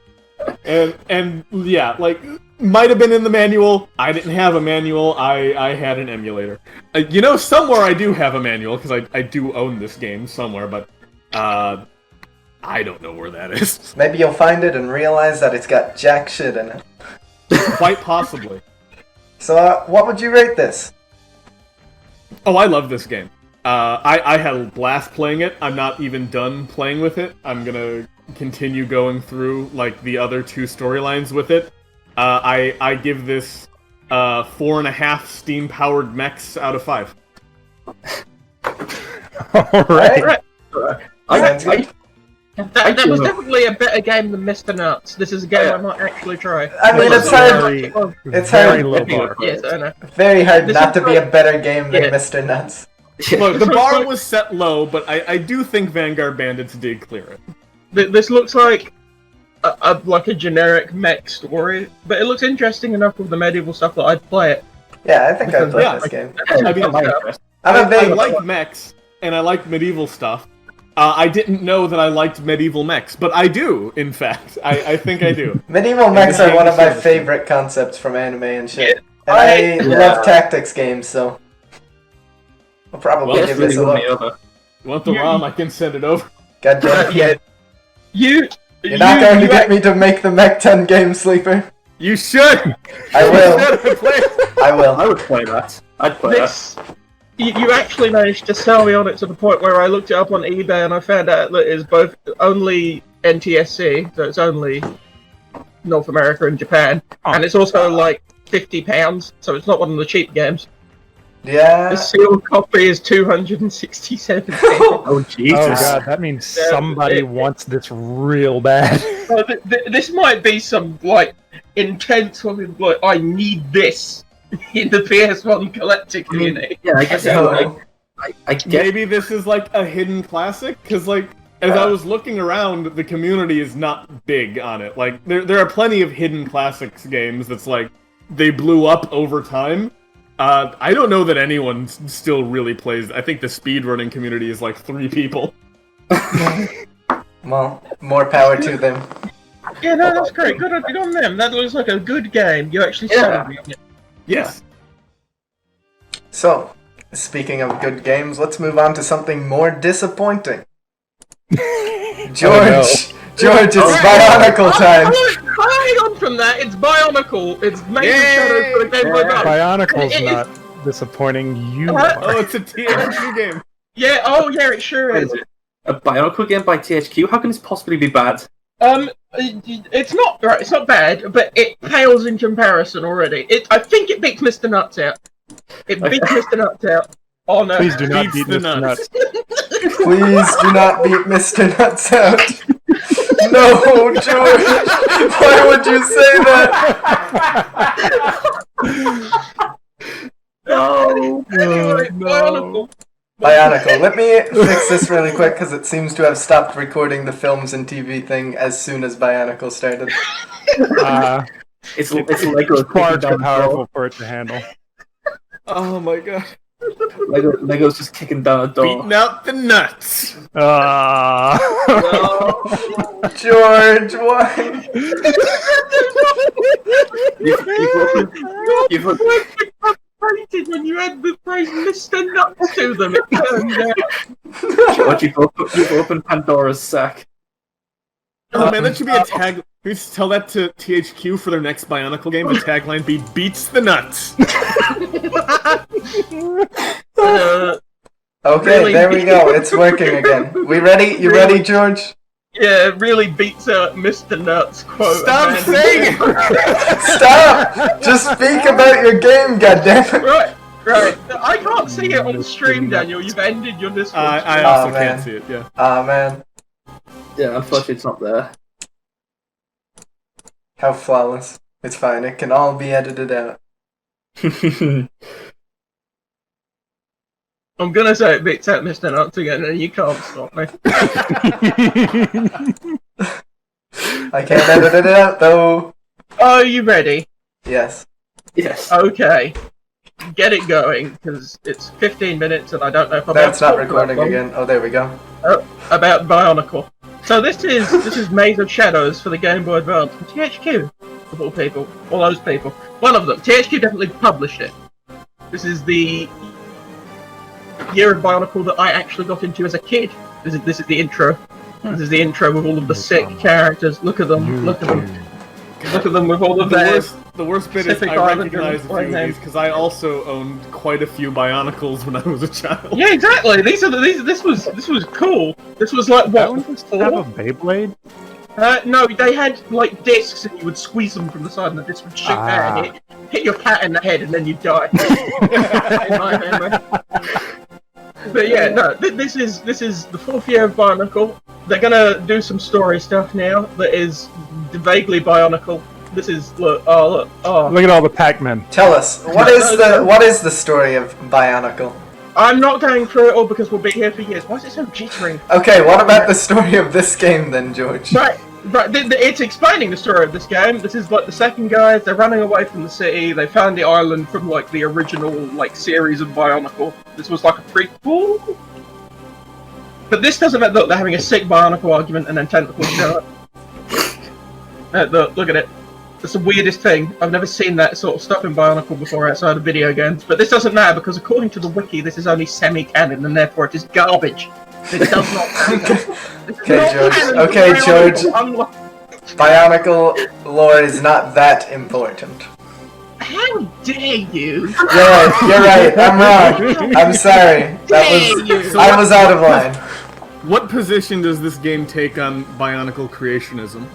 And yeah, like, might have been in the manual. I didn't have a manual. I had an emulator. Somewhere I do have a manual, because I do own this game somewhere, but I don't know where that is. Maybe you'll find it and realize that it's got jack shit in it. Quite possibly. So, what would you rate this? Oh, I love this game. I had a blast playing it. I'm not even done playing with it. I'm gonna continue going through like the other 2 storylines with it. I give this 4.5 steam-powered mechs out of 5. Alright. Sounds good. That was definitely a better game than Mr. Nuts. This is a game I might actually try. I mean, it's Very, hard. It's very hard. low bar. Yes, I know. Very hard This not is to be a better game than Yeah. Mr. Nuts. Look, the bar was set low, but I do think Vanguard Bandits did clear it. This looks like a generic mech story, but it looks interesting enough with the medieval stuff that I'd play it. Yeah, I think I'd play Yeah, this game. I mean, I'm a I big... like mechs, and I like medieval stuff. I didn't know that I liked medieval mechs, but I do, in fact. I think I do. Medieval mechs are one of my favorite concepts from anime and shit. And I love tactics games, so... I'll probably Well, give that's this a really look. over. You want the ROM? I can send it over. God damn it. Yeah. You're You're not going to get me to make the Mech 10 game, Sleeper. You should! I will. You should play it. I will. I would play that. I'd play This, you actually managed to sell me on it to the point where I looked it up on eBay and I found out that it's both only NTSC, so it's only North America and Japan, and it's also like £50, so it's not one of the cheap games. Yeah. The sealed copy is 267. Oh Jesus! Oh god, that means somebody wants this real bad. So this might be some like intense fucking like I need this in the PS1 collector community. Yeah, I guess So- I get. Maybe this is like a hidden classic, because like, as I was looking around, the community is not big on it. Like, there are plenty of hidden classics games that's like, they blew up over time. I don't know that anyone still really plays. I think the speedrunning community is like 3 people. Well, more power to them. Yeah, no, that's great. Good on them. That looks like a good game. You actually sold me on it. Yes. So, speaking of good games, let's move on to something more disappointing. George! George, it's Bionicle time! Hang on from that, it's Bionicle. It's made of shadows for the Game Boy Advance. Bionicle's It is- not disappointing. You What? Oh, are. it's a THQ game. Yeah, oh yeah, it sure What is. is it? A Bionicle game by THQ? How can this possibly be bad? It's not right. It's not bad, but it pales in comparison already. I think it beats Mr. Nuts out. It beats Mr. Nuts out. Oh no! Please do not Beats beat the Mr. nuts. Nuts. Please do not beat Mr. Nuts out! No, George! Why would you say that? No. Anyway, Bionicle. Bionicle, let me fix this really quick because it seems to have stopped recording the films and TV thing as soon as Bionicle started. It's Lego Far kicking too down the powerful door. for it to handle. Oh my god. Lego's just kicking down a door. Beating out the nuts. George, why? You've opened, Rated when you add the phrase Mr. Nuts to them. It turned out. George, you've opened Pandora's sack. Oh man, that should be a tag. We should tell that to THQ for their next Bionicle game. The tagline be "Beats the nuts." Okay, Really? there we go. It's working again. We ready? You ready, George? Yeah, it really beats out Mr. Nuts quote. Stop man. saying it. Stop! Just speak about your game, goddammit! Right. I can't see it on stream, Daniel. You've ended your Discord. I Aw, also man. can't see it. Yeah. Aw, man. Yeah, unfortunately it's not there. How flawless. It's fine, it can all be edited out. I'm gonna say it beats out Mr. Nuts again, and you can't stop me. I can't edit it out, though. Are you ready? Yes. Yes. Okay. Get it going, because it's 15 minutes, and I don't know if I'm That's able not to talk recording about again. Oh, there we go. About Bionicle. So this is Maze of Shadows for the Game Boy Advance from THQ, of all people, all those people. One of them. THQ definitely published it. This is the year of Bionicle that I actually got into as a kid. This is the intro. This is the intro with all of the sick characters. Look at them. Look at them. Look at them with all of The their worst, The worst bit is Pacific I Island recognize a few right of now. these because I also owned quite a few Bionicles when I was a child. Yeah, exactly. This was cool. This was like That what? one just have a Beyblade? No, they had like discs, and you would squeeze them from the side, and the disc would shoot out and hit your cat in the head, and then you die. In my memory. But yeah, no, this is the 4th year of Bionicle. They're gonna do some story stuff now that is vaguely Bionicle. This is look at all the Oh. Pac-Men. Tell us, what is the story of Bionicle? I'm not going through it all because we'll be here for years. Why is it so jittery? Okay, what about the story of this game then, George? Right, it's explaining the story of this game. This is like the second guys, they're running away from the city, they found the island from like the original like series of Bionicle. This was like a prequel? But this doesn't look, they're having a sick Bionicle argument and then tentacles show up. Look at it. It's the weirdest thing. I've never seen that sort of stuff in Bionicle before outside of video games. But this doesn't matter because according to the wiki, this is only semi-canon and therefore it is garbage. It does not matter. Okay, George. Bionicle lore is not that important. How dare you? You're right. I'm wrong. I'm sorry. I was out of line. What position does this game take on Bionicle creationism?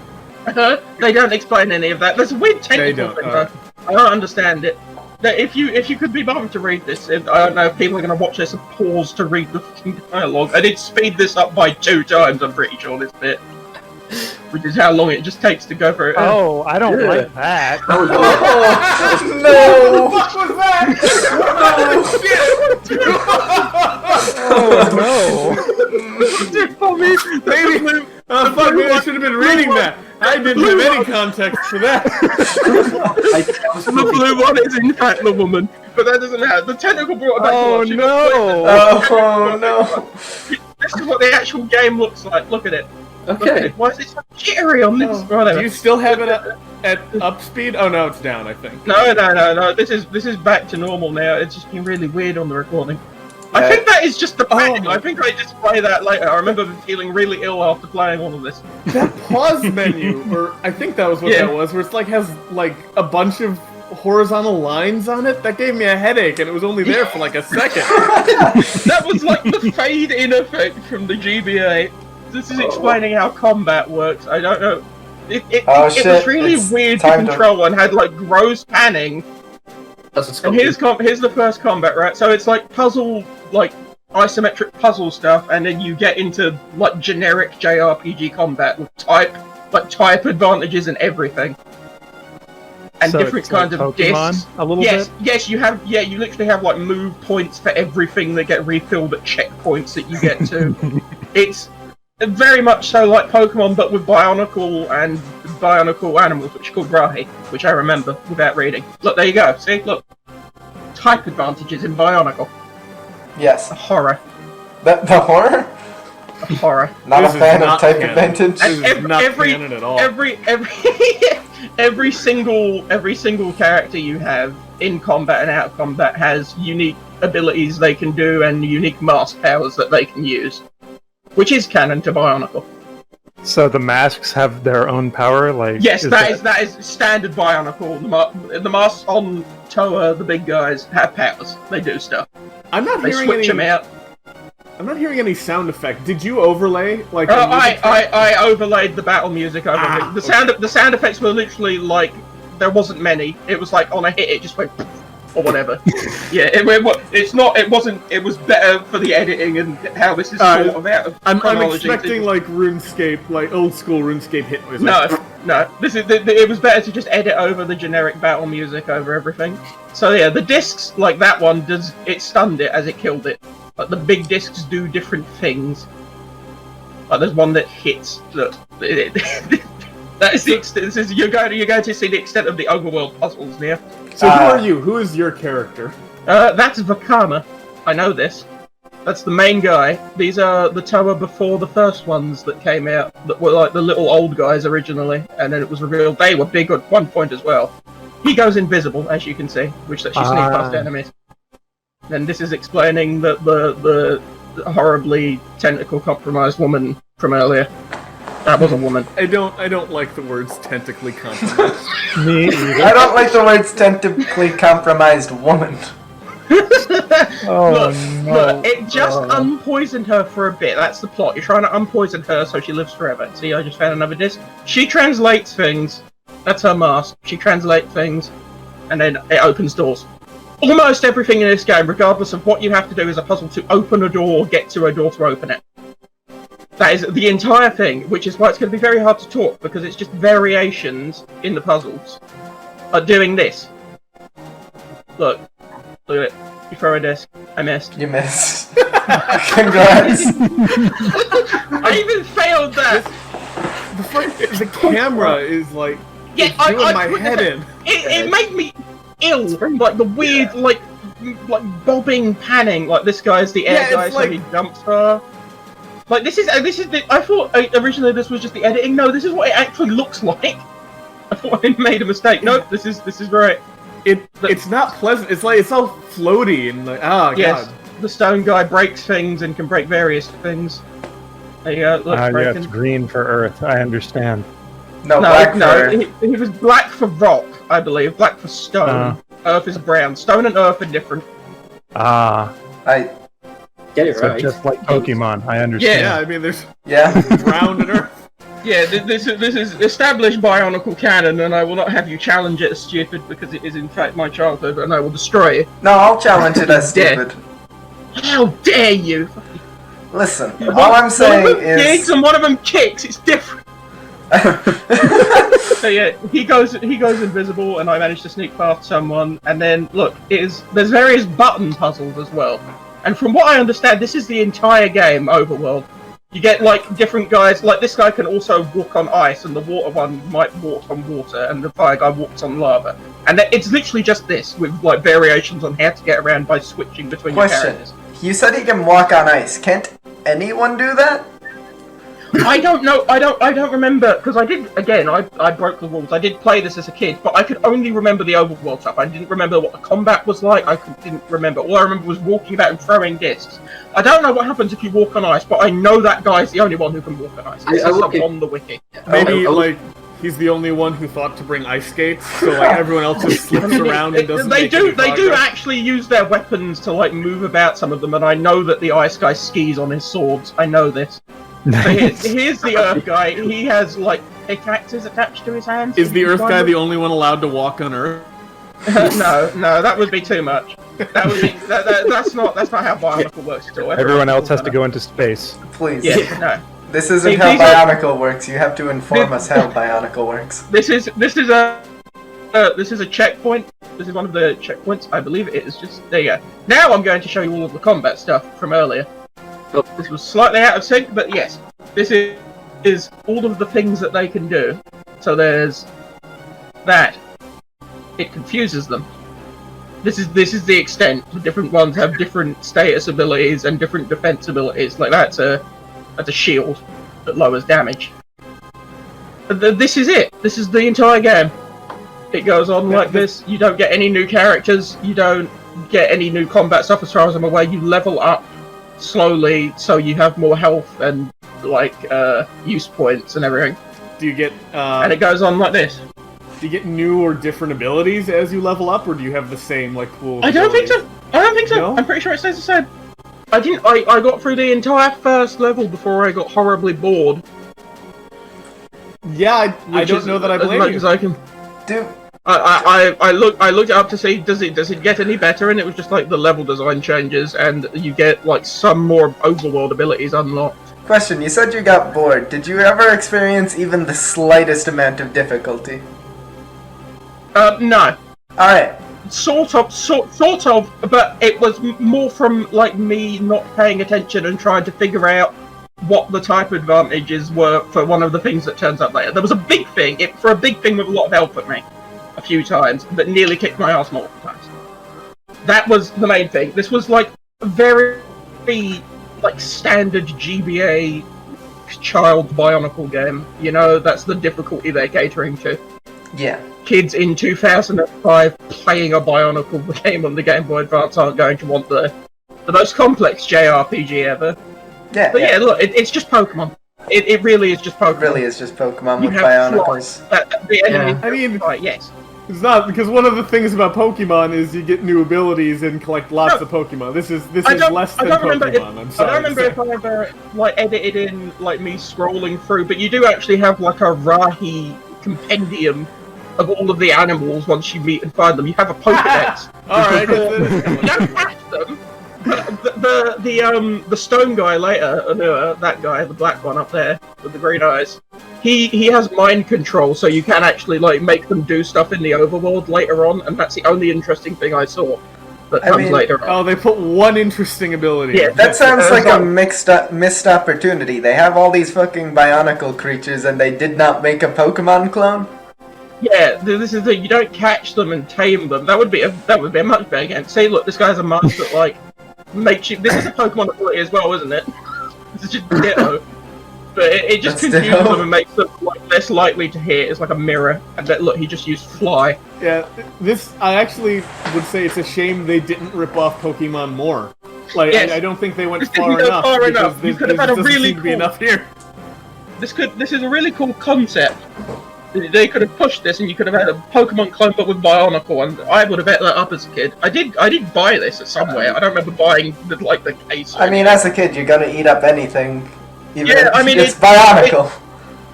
They don't explain any of that. There's a weird technical They don't, thing, though. I don't understand it. That if you could be bothered to read this, I don't know if people are going to watch this and pause to read the fucking dialogue. I did speed this up by 2 times, I'm pretty sure, this bit. Which is how long it just takes to go through it. Oh, I don't like that. No! What was that? Oh Dude, maybe I should have been reading that. I didn't have any context for that. The blue one is in fact the woman, but that doesn't matter. The tentacle brought it back to life. She got Oh no! This is what the actual game looks like. Look at it. Okay. Why is it so jittery on this? Do you still have it at up speed? Oh no, it's down, I think. No. This is back to normal now. It's just been really weird on the recording. I think that is just the padding. I think I just play that later. I remember feeling really ill after playing all of this. That pause menu, or I think that was what that was, where it's like has like a bunch of horizontal lines on it. That gave me a headache, and it was only there for like a second. That was like the fade in effect from the GBA. This is explaining how combat works. I don't know. It was really weird to control and had like gross panning. And here's the first combat, right? So it's like puzzle, like isometric puzzle stuff, and then you get into like generic JRPG combat with type advantages and everything, and so different kinds like of Pokemon, discs. a little bit? Yes, you literally have like move points for everything that get refilled at checkpoints that you get to. It's very much so like Pokemon, but with Bionicle and Bionicle animals, which are called Rahi, which I remember without reading. Look, there you go. See, look. Type advantages in Bionicle. Yes. A horror. The horror? A horror. Not This a fan is of not type canon. advantage. This is not canon at all. Every single character you have in combat and out of combat has unique abilities they can do and unique mask powers that they can use, which is canon to Bionicle. So the masks have their own power, like Yes, that is standard Bionicle. The masks on Toa, the big guys, have powers. They do stuff. I'm not They hearing switch any. them out. I'm not hearing any sound effect. Did you overlay like? I overlaid the battle music over it. The sound effects were literally like there wasn't many. It was like on a hit, it just went or whatever. Yeah, it was better for the editing and how this is sort of out of I'm chronology. expecting like RuneScape, like old school RuneScape hit noise. No. It was better to just edit over the generic battle music over everything. So yeah, the discs like that one it stunned it as it killed it. Like the big discs do different things. Like there's one that hits. Look, that is the extent. You're going to see the extent of the overworld puzzles now. So who are you? Who is your character? That's Vakama. I know this. That's the main guy. These are the Toa before the first ones that came out, that were like the little old guys originally, and then it was revealed they were big at one point as well. He goes invisible, as you can see, which lets you sneak past enemies. And this is explaining that the horribly tentacle compromised woman from earlier. That was a woman. I don't like the words tentacly compromised. Me either. I don't like the words tentacly compromised woman. Oh no. Look, it just unpoisoned her for a bit. That's the plot. You're trying to unpoison her so she lives forever. See, I just found another disc. She translates things. That's her mask. She translates things, and then it opens doors. Almost everything in this game, regardless of what you have to do, is a puzzle to open a door or get to a door to open it. That is the entire thing, which is why it's going to be very hard to talk, because it's just variations in the puzzles are doing this. Look at it. You throw a disc. I missed. You missed. Congrats. I even failed that. The camera is like doing my head in. It made me ill. Like the weird, like bobbing, panning. Like this guy's the air guy, so he jumps her. Like this is the. I thought originally this was just the editing. No, this is what it actually looks like. I thought I made a mistake. No, this is right. It's not pleasant. It's like it's all floaty and like yes, god. The stone guy breaks things and can break various things. There you go. Look, Yeah, it's green for Earth. I understand. No, black for... he was black for rock, I believe. Black for stone. Earth is brown. Stone and Earth are different. Get it So right. just like Pokemon, I understand. Yeah, I mean there's Yeah. ground and earth. Yeah, this is established Bionicle canon, and I will not have you challenge it as stupid, because it is in fact my childhood, and I will destroy it. No, I'll challenge it as stupid. How dare you! Listen, all I'm saying one of them is... digs and one of them kicks. It's different. So yeah, he goes invisible, and I managed to sneak past someone. And then look, there's various button puzzles as well. And from what I understand, this is the entire game overworld. You get like different guys. Like this guy can also walk on ice, and the water one might walk on water, and the fire guy walks on lava. And it's literally just this with like variations on how to get around by switching between your characters. You said he can walk on ice. Can't anyone do that? I don't know. I don't remember, because I broke the rules. I did play this as a kid, but I could only remember the overworld stuff. I didn't remember what the combat was like. Didn't remember. All I remember was walking about and throwing discs. I don't know what happens if you walk on ice, but I know that guy's the only one who can walk on ice. This is on the wiki. Maybe like he's the only one who thought to bring ice skates, so like everyone else just slips around and doesn't. They do actually use their weapons to like move about, some of them, and I know that the ice guy skis on his swords. I know this. Nice. So here's the Earth guy. He has like pickaxes attached to his hands. Is the Earth guy the only one allowed to walk on Earth? No, that would be too much. That would be that's not how Bionicle works at all. Everyone else has to go into space. Please. Yeah, no. This isn't how Bionicle works. You have to inform us how Bionicle works. This is a checkpoint. This is one of the checkpoints. I believe it is. Just there you go. Now I'm going to show you all of the combat stuff from earlier. This was slightly out of sync, but yes, this is all of the things that they can do. So there's that. It confuses them. This is the extent. The different ones have different status abilities and different defense abilities. Like that's a shield that lowers damage. This is it. This is the entire game. It goes on like this. You don't get any new characters. You don't get any new combat stuff as far as I'm aware. You level up slowly so you have more health and like use points and everything. Do you get and it goes on like this. Do you get new or different abilities as you level up, or do you have the same like cool I don't think so. No? I'm pretty sure it stays the same. I got through the entire first level before I got horribly bored. Yeah, I don't know that I blame as much you. as I can. Dude. I looked it up to see does it get any better, and it was just like the level design changes and you get like some more overworld abilities unlocked. Question, you said you got bored. Did you ever experience even the slightest amount of difficulty? No. Alright. Sort of, but it was more from like me not paying attention and trying to figure out what the type of advantages were for one of the things that turns up later. There was a big thing, with a lot of help at me a few times, that nearly kicked my ass multiple times. That was the main thing. This was like very like standard GBA child Bionicle game. You know, that's the difficulty they're catering to. Yeah. Kids in 2005 playing a Bionicle game on the Game Boy Advance aren't going to want the most complex JRPG ever. Yeah. But yeah, look, it's just Pokemon. it really is just Pokemon. It really is just Pokemon You with have Bionicles. The enemy. I mean, Yes. it's not because one of the things about Pokemon is you get new abilities and collect lots of Pokemon. This is less than Pokemon. I'm sorry. I don't remember if I ever edited in me scrolling through, but you do actually have a Rahi compendium of all of the animals once you meet and find them. You have a Pokedex. Alright. You don't catch them. The stone guy later, that guy, the black one up there with the green eyes, he has mind control, so you can actually make them do stuff in the overworld later on, and that's the only interesting thing I saw that comes later on. Oh, they put one interesting ability. Yeah, That sounds like a missed opportunity. They have all these fucking Bionicle creatures and they did not make a Pokemon clone? Yeah, this is the you don't catch them and tame them. That would be a much better game. See, look, this guy's a mask that makes you. This is a Pokemon ability as well, isn't it? This is just Ditto, but it just That's confuses Ditto. them and makes them less likely to hit. It's like a mirror. And that, look, he just used Fly. Yeah, I actually would say it's a shame they didn't rip off Pokemon more. Yes. I don't think they went This far didn't go enough. far because enough. You This could have had a doesn't really seem to be cool- enough here. This is a really cool concept. They could have pushed this, and you could have had a Pokemon clone, but with Bionicle, and I would have ate that up as a kid. I did buy this at somewhere. I don't remember buying the case. I mean, as a kid, you're gonna eat up anything. Even Yeah, if I mean, it's Bionicle.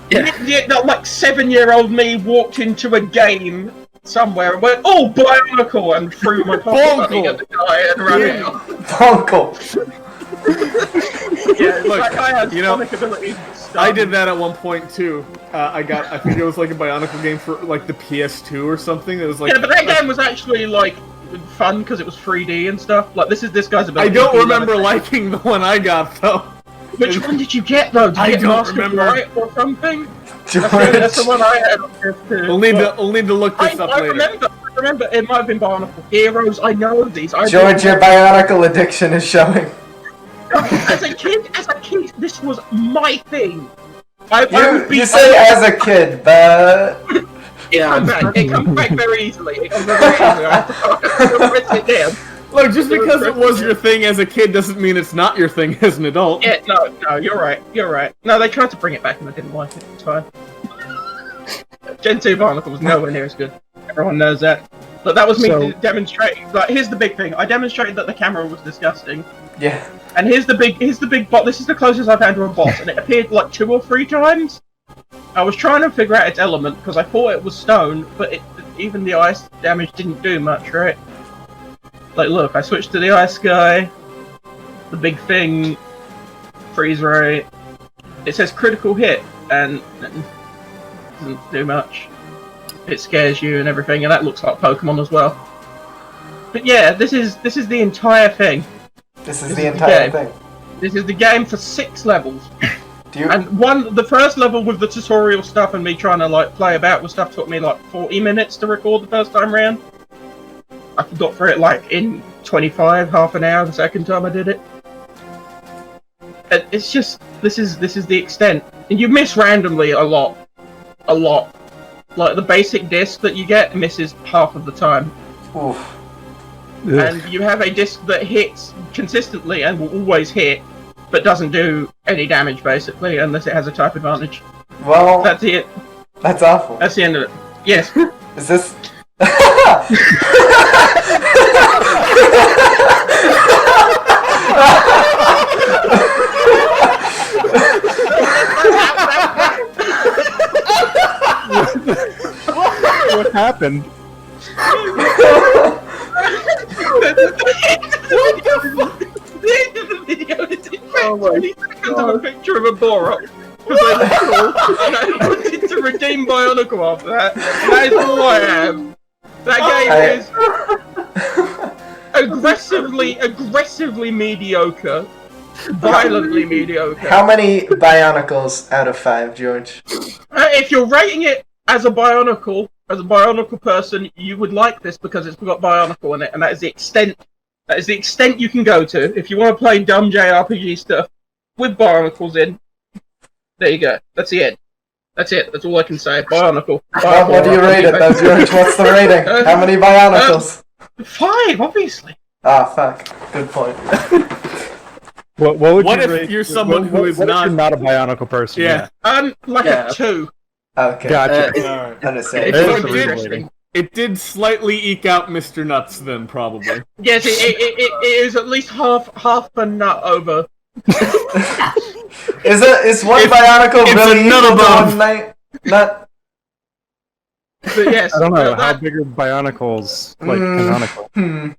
That 7-year-old me walked into a game somewhere and went, "Oh, Bionicle!" and threw my pocket money at the guy and ran out. Bonkel. Yeah, Look, that guy has you know, sonic abilities. I did that at one point too. I think it was a Bionicle game for the PS2 or something. It was Yeah, but that game was actually fun because it was 3D and stuff. This guy's I ability. don't remember liking the one I got though. Which one did you get though? Did you I get don't Mask of remember. Light or something? George. That's the one I had on PS2. We'll need to look this up I later. remember it might have been Bionicle Heroes. I know these. George, your Bionicle addiction is showing. As a kid, this was my thing. I would be You say as a kid, but... It comes back very easily. It comes very easily. I have to press it down. Look, just because it was your thing as a kid doesn't mean it's not your thing as an adult. Yeah, no, you're right. No, they tried to bring it back and I didn't like it. It's fine. Gen 2 Bionicle was nowhere near as good. Everyone knows that. But that was me demonstrating. Here's the big thing. I demonstrated that the camera was disgusting. Yeah. And here's the big bot. This is the closest I've had to a boss, and it appeared 2 or 3 times. I was trying to figure out its element because I thought it was stone, but even the ice damage didn't do much, right? Look, I switched to the ice guy. The big thing, freeze rate. It says critical hit, and it doesn't do much. It scares you and everything, and that looks like Pokemon as well. But yeah, this is the entire thing. This is the entire thing. This is the game for 6 levels. Do you... And the first level with the tutorial stuff and me trying to play about with stuff took me 40 minutes to record the first time round. I got through it in 25, half an hour the second time I did it. It's just this is the extent. And you miss randomly a lot. The basic disc that you get misses half of the time. Oof. And you have a disc that hits consistently and will always hit, but doesn't do any damage basically, unless it has a type advantage. Well, That's it. that's awful. That's the end of it. Yes. Is this... What happened? What the fuck? The end of the video is in fact 20 seconds of a picture of a Borat. Because I looked cool, and I wanted to redeem Bionicle after that. And that is all I have. That game is aggressively mediocre. Violently mediocre. How many Bionicles out of 5, George? If you're rating it as a Bionicle person, you would like this because it's got Bionicle in it, and that is the extent. That is the extent you can go to if you want to play dumb JRPG stuff with Bionicles in. There you go. That's the end. That's it. That's all I can say. Bionicle. What do you rate it, though, George? What's the rating? How many Bionicles? 5, obviously. Ah, fuck. Good point. What would What you if rate? you're someone who is what if not- you're not a Bionicle person? Yeah. Like Yeah. a 2. Okay. Gotcha. Alright. Understand. There's So some did- rating. It did slightly eke out Mr. Nuts then, probably. Yes, it is at least half a nut over. Is one It's- Bionicle it's really a nut equal to above. one night? Nut. But yes, I don't know. that- How big are Bionicles, like, canonical? Hmm.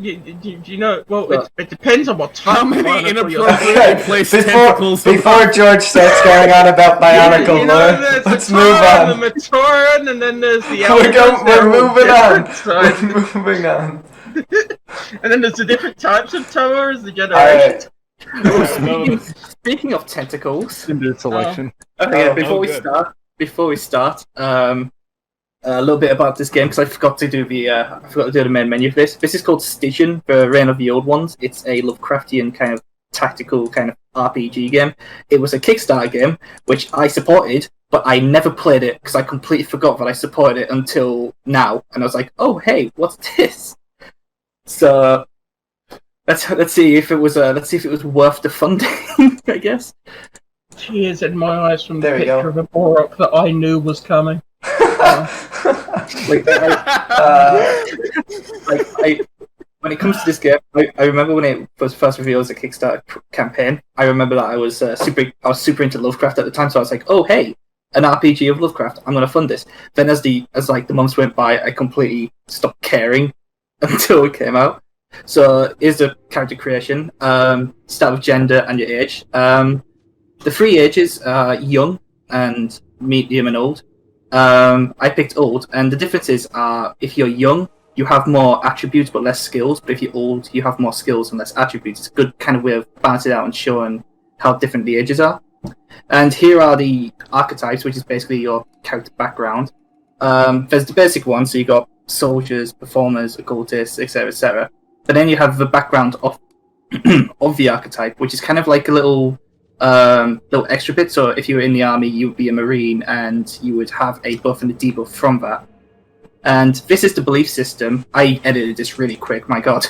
do you know? Well, it depends on what type. How of many Bionicle you're inappropriately placed tentacles? Before George starts going on about Bionicle you know, lore, there's let's the move Tauren, on. the Matoran, and then there's the We're Elders. They're all moving on. different, so- We're moving on. And then there's the different types of Tauras, the generations. Alright. Speaking of tentacles, Gender selection. okay, Oh, before we start, a little bit about this game because I forgot to do the main menu for this. This is called Stygian, the Reign of the Old Ones. It's a Lovecraftian kind of tactical kind of RPG game. It was a Kickstarter game which I supported, but I never played it because I completely forgot that I supported it until now, and I was like, oh hey, what's this? So let's see if it was worth the funding, I guess. Tears in my eyes from the There we picture go. of a Borok that I knew was coming. Like, when it comes to this game, I remember when it was first revealed as a Kickstarter campaign. I remember that I was super into Lovecraft at the time, so I was like, oh hey, an RPG of Lovecraft, I'm gonna fund this. Then as the months went by, I completely stopped caring until it came out. So here's the character creation. Start with gender and your age. The 3 ages are young and medium and old. I picked old, and the differences are if you're young, you have more attributes but less skills, but if you're old, you have more skills and less attributes. It's a good kind of way of balancing it out and showing how different the ages are. And here are the archetypes, which is basically your character background. There's the basic one, so you got soldiers, performers, occultists, etc., etc. But then you have the background of of the archetype, which is kind of like a little extra bit. So if you were in the army, you would be a marine, and you would have a buff and a debuff from that. And this is the belief system. I edited this really quick, my god.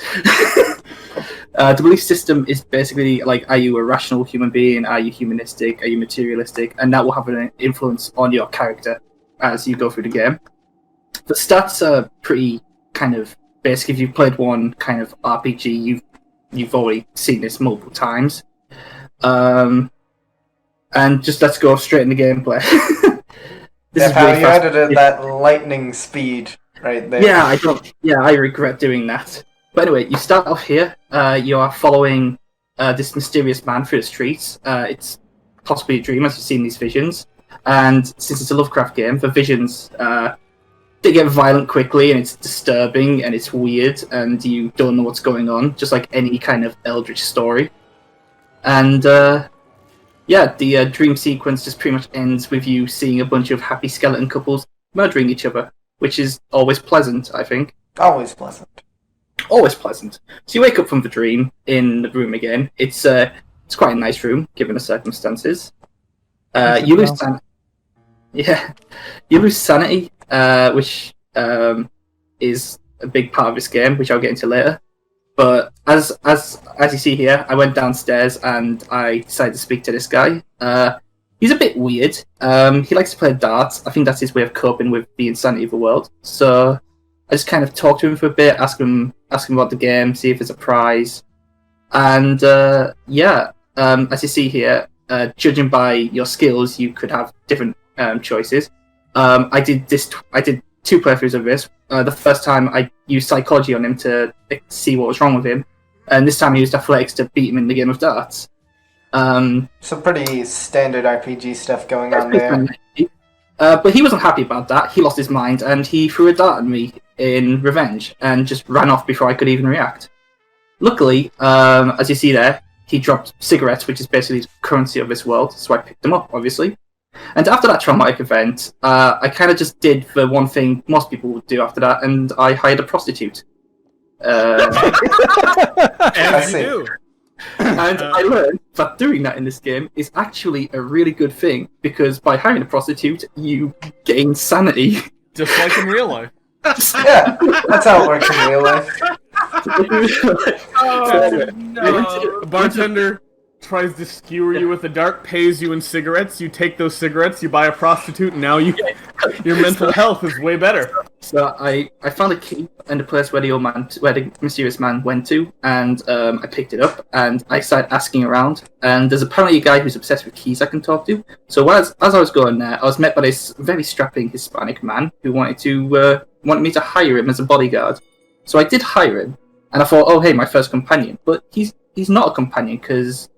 The belief system is basically like, are you a rational human being? Are you humanistic? Are you materialistic? And that will have an influence on your character as you go through the game. The stats are pretty kind of basic. If you've played one kind of RPG, you've already seen this multiple times. And just let's go straight into gameplay. This is How really you fast. edited that lightning speed right there. Yeah, I regret doing that. But anyway, you start off here. You are following this mysterious man through the streets. It's possibly a dream, as you've seen these visions. And since it's a Lovecraft game, the visions they get violent quickly, and it's disturbing, and it's weird, and you don't know what's going on, just like any kind of Eldritch story. And the dream sequence just pretty much ends with you seeing a bunch of happy skeleton couples murdering each other, which is always pleasant, I think. Always pleasant. Always pleasant. So you wake up from the dream in the room again. It's quite a nice room, given the circumstances. You lose sanity. Yeah, you lose sanity, which is a big part of this game, which I'll get into later. But as you see here, I went downstairs and I decided to speak to this guy. He's a bit weird. He likes to play darts. I think that's his way of coping with the insanity of the world. So I just kind of talked to him for a bit, ask him about the game, see if there's a prize. And as you see here, judging by your skills, you could have different choices. I did 2 playthroughs of this. The first time I used psychology on him to see what was wrong with him, and this time I used athletics to beat him in the game of darts. Some pretty standard RPG stuff going on there. But he wasn't happy about that. He lost his mind, and he threw a dart at me in revenge, and just ran off before I could even react. Luckily, as you see there, he dropped cigarettes, which is basically the currency of this world, so I picked them up, obviously. And after that traumatic event, I kind of just did the one thing most people would do after that, and I hired a prostitute. As see. you do. And I learned that doing that in this game is actually a really good thing, because by hiring a prostitute, you gain sanity. Just like in real life. Yeah, that's how it works in real life. Oh, no. A bartender tries to skewer you with the dark, pays you in cigarettes. You take those cigarettes, you buy a prostitute, and now your mental health is way better. So I found a key in the place where the mysterious man went to, and I picked it up and I started asking around. And there's apparently a guy who's obsessed with keys I can talk to. So as I was going there, I was met by this very strapping Hispanic man who wanted me to hire him as a bodyguard. So I did hire him, and I thought, oh hey, my first companion. But he's not a companion because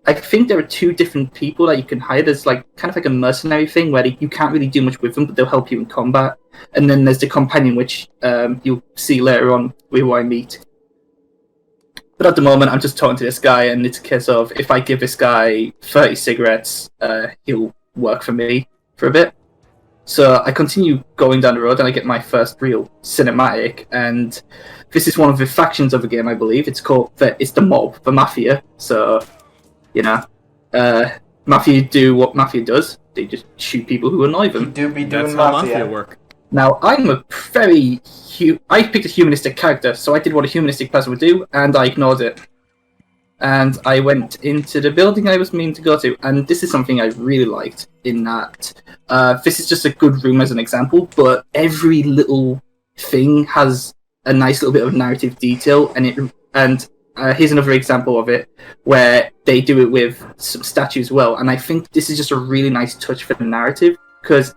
I think there are two different people that you can hire. There's kind of like a mercenary thing where you can't really do much with them, but they'll help you in combat. And then there's the companion, which you'll see later on who I meet. But at the moment, I'm just talking to this guy, and it's a case of if I give this guy 30 cigarettes, he'll work for me for a bit. So I continue going down the road, and I get my first real cinematic. And this is one of the factions of the game, I believe. It's the mob, the mafia. So. Mafia do what mafia does. They just shoot people who annoy them. You do be doing That's how mafia. mafia work. Now, I'm a I picked a humanistic character, so I did what a humanistic person would do, and I ignored it. And I went into the building I was meaning to go to, and this is something I really liked, in that this is just a good room as an example, but every little thing has a nice little bit of narrative detail, and here's another example of it, where they do it with some statues as well, and I think this is just a really nice touch for the narrative, because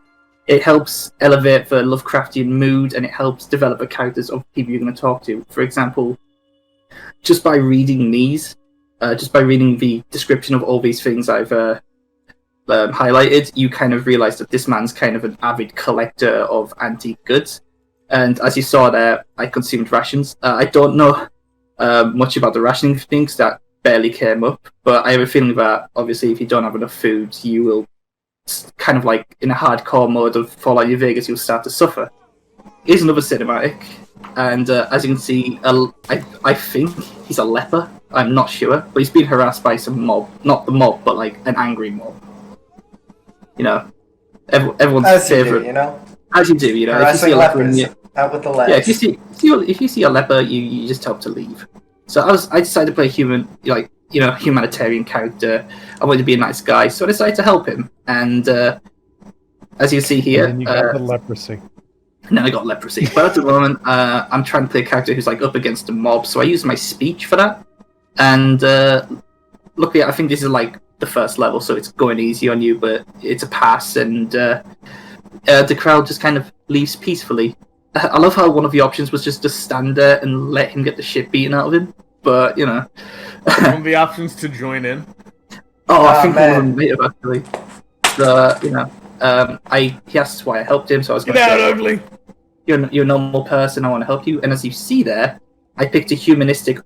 it helps elevate the Lovecraftian mood, and it helps develop the characters of people you're going to talk to. For example, just by reading these, just by reading the description of all these things I've highlighted, you kind of realize that this man's kind of an avid collector of antique goods, and as you saw there, I consumed rations. I don't know much about the rationing things, that barely came up, but I have a feeling that obviously if you don't have enough food, you will kind of in a hardcore mode of Fallout New Vegas, you'll start to suffer. Here's another cinematic, and as you can see, I think he's a leper. I'm not sure, but he's being harassed by some mob, not the mob, but an angry mob. Everyone's As you favorite. do, As you do, if you Harassing see a leper lepers. Out with the legs. yeah, if you see a leper, you just tell him to leave. So I decided to play a humanitarian character. I wanted to be a nice guy, so I decided to help him. And as you see here, And then you got the leprosy. and then I got leprosy. But at the moment, I'm trying to play a character who's up against a mob, so I use my speech for that. And luckily, I think this is the first level, so it's going easy on you, but it's a pass, and the crowd just kind of leaves peacefully. I love how one of the options was just to stand there and let him get the shit beaten out of him, but One of the options to join in. I think one of them may have actually. So, he asked why I helped him, so I was going Get to out, say, ugly! you're a normal person, I want to help you. And as you see there, I picked a humanistic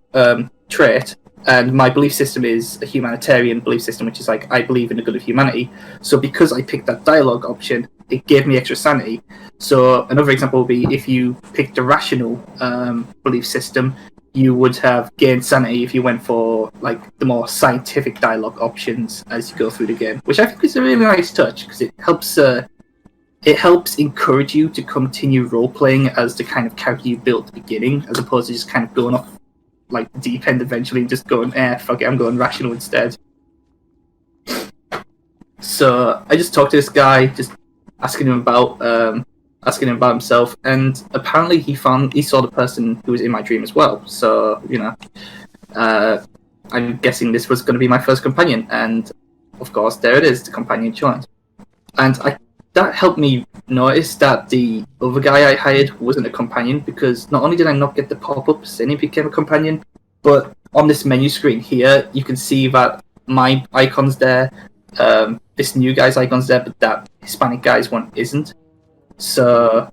trait, and my belief system is a humanitarian belief system, which is I believe in the good of humanity. So because I picked that dialogue option, it gave me extra sanity. So another example would be if you picked a rational belief system, you would have gained sanity if you went for the more scientific dialogue options as you go through the game, which I think is a really nice touch, because it helps encourage you to continue role playing as the kind of character you built at the beginning, as opposed to just kind of going off deep end eventually and just going, fuck it, I'm going rational instead. So I just talked to this guy, just asking him about himself, and apparently he saw the person who was in my dream as well. So I'm guessing this was going to be my first companion, and of course there it is, the companion joined, and that helped me notice that the other guy I hired wasn't a companion, because not only did I not get the pop-up saying he became a companion, but on this menu screen here, you can see that my icon's there, this new guy's icon's there, but that Hispanic guy's one isn't. So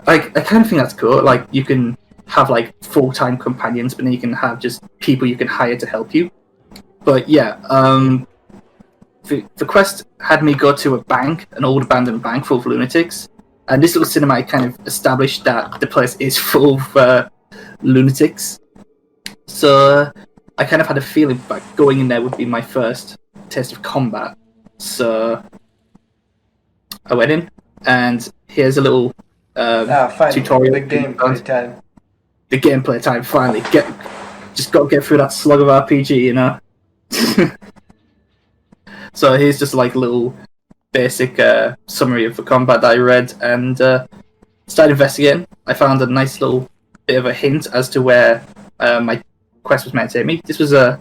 I kind of think that's cool. You can have full-time companions, but then you can have just people you can hire to help you. But yeah, the quest had me go to a bank, an old abandoned bank full of lunatics, and this little cinematic kind of established that the place is full of lunatics. So I kind of had a feeling that going in there would be my first taste of combat. So I went in, and here's a little Fine. tutorial. Big game, play time. the gameplay time finally. Just got to get through that slug of RPG, you know. So here's just like a little basic summary of the combat that I read, and started investigating. I found a nice little bit of a hint as to where my quest was meant to take me. This was I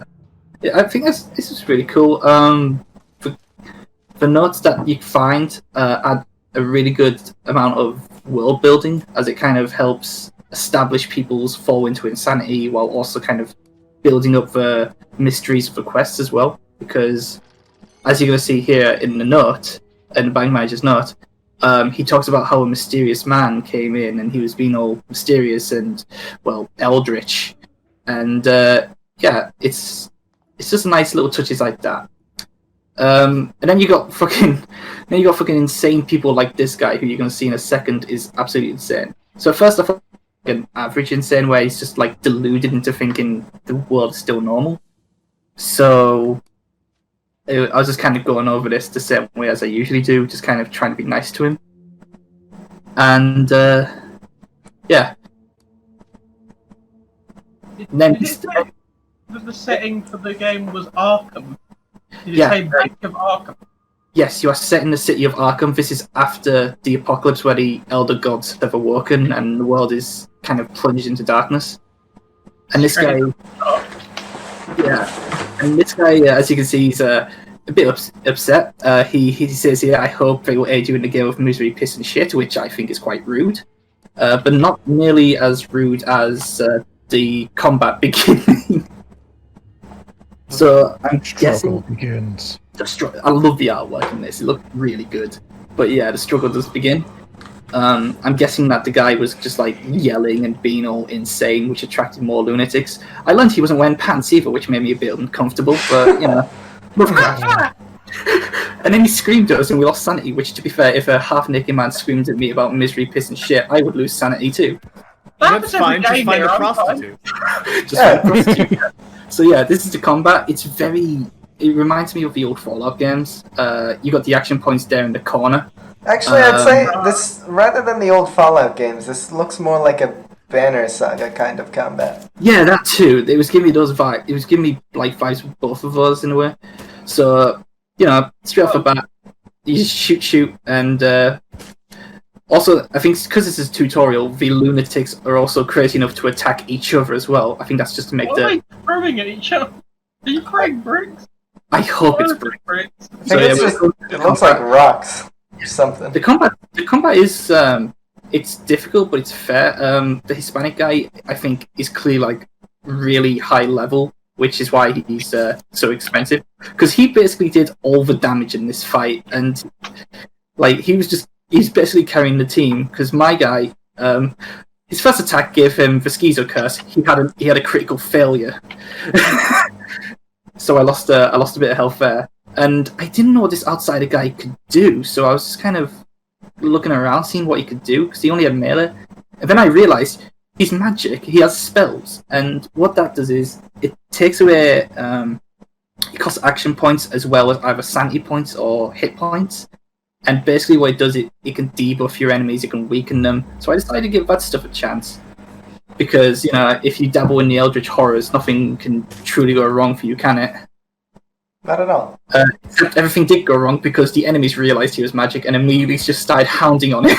think this was really cool. The notes that you find add a really good amount of world building, as it kind of helps establish people's fall into insanity while also kind of building up the mysteries of the quests as well. Because as you're going to see here in the note, in the Bank Manager's note, he talks about how a mysterious man came in and he was being all mysterious and, well, eldritch. And yeah, it's just nice little touches like that. And then you got fucking insane people like this guy, who you're going to see in a second, is absolutely insane. So first off, an average insane, where he's just like deluded into thinking the world is still normal. So I was just kind of going over this the same way as I usually do, just kind of trying to be nice to him. And yeah. Did it say that the setting for the game was Arkham? Did it say Bank of Arkham? Yes, you are set in the city of Arkham. This is after the apocalypse, where the elder gods have awoken and the world is kind of plunged into darkness. And this guy, as you can see, he's a bit upset. He says here, "I hope they will aid you in the game of misery, piss and shit," which I think is quite rude, but not nearly as rude as the combat beginning. So I'm guessing begins. I love the artwork in this; it looked really good. But yeah, the struggle does begin. I'm guessing that the guy was just like yelling and being all insane, which attracted more lunatics. I learned he wasn't wearing pants either, which made me a bit uncomfortable, but you know. And then he screamed at us and we lost sanity, which, to be fair, if a half-naked man screamed at me about misery, piss and shit, I would lose sanity too. That's fine, just find a prostitute. So yeah, this is the combat. It reminds me of the old Fallout games. You got the action points there in the corner. Actually, I'd say this, rather than the old Fallout games, this looks more like a Banner Saga kind of combat. Yeah, that too. It was giving me those vibes. It was giving me like vibes with both of us in a way. So, you know, straight off the bat, you just shoot, and also, I think because this is a tutorial, the lunatics are also crazy enough to attack each other as well. I think that's just to make Are they throwing at each other? Are you throwing bricks? I hope it's bricks. I think it looks like rocks or something. The combat is it's difficult, but it's fair. The Hispanic guy, I think, is clearly like really high level, which is why he's so expensive. Because he basically did all the damage in this fight, and like he's basically carrying the team. Because my guy, his first attack gave him the schizo curse. He had a critical failure, so I lost a bit of health there. And I didn't know what this outsider guy could do, so I was just kind of looking around, seeing what he could do, because he only had melee. And then I realised he's magic, he has spells, and what that does is, it takes away, it costs action points as well as either sanity points or hit points. And basically what it does, it can debuff your enemies, it can weaken them. So I decided to give that stuff a chance. Because, you know, if you dabble in the Eldritch horrors, nothing can truly go wrong for you, can it? Not at all. Except everything did go wrong because the enemies realised he was magic and immediately just started hounding on him.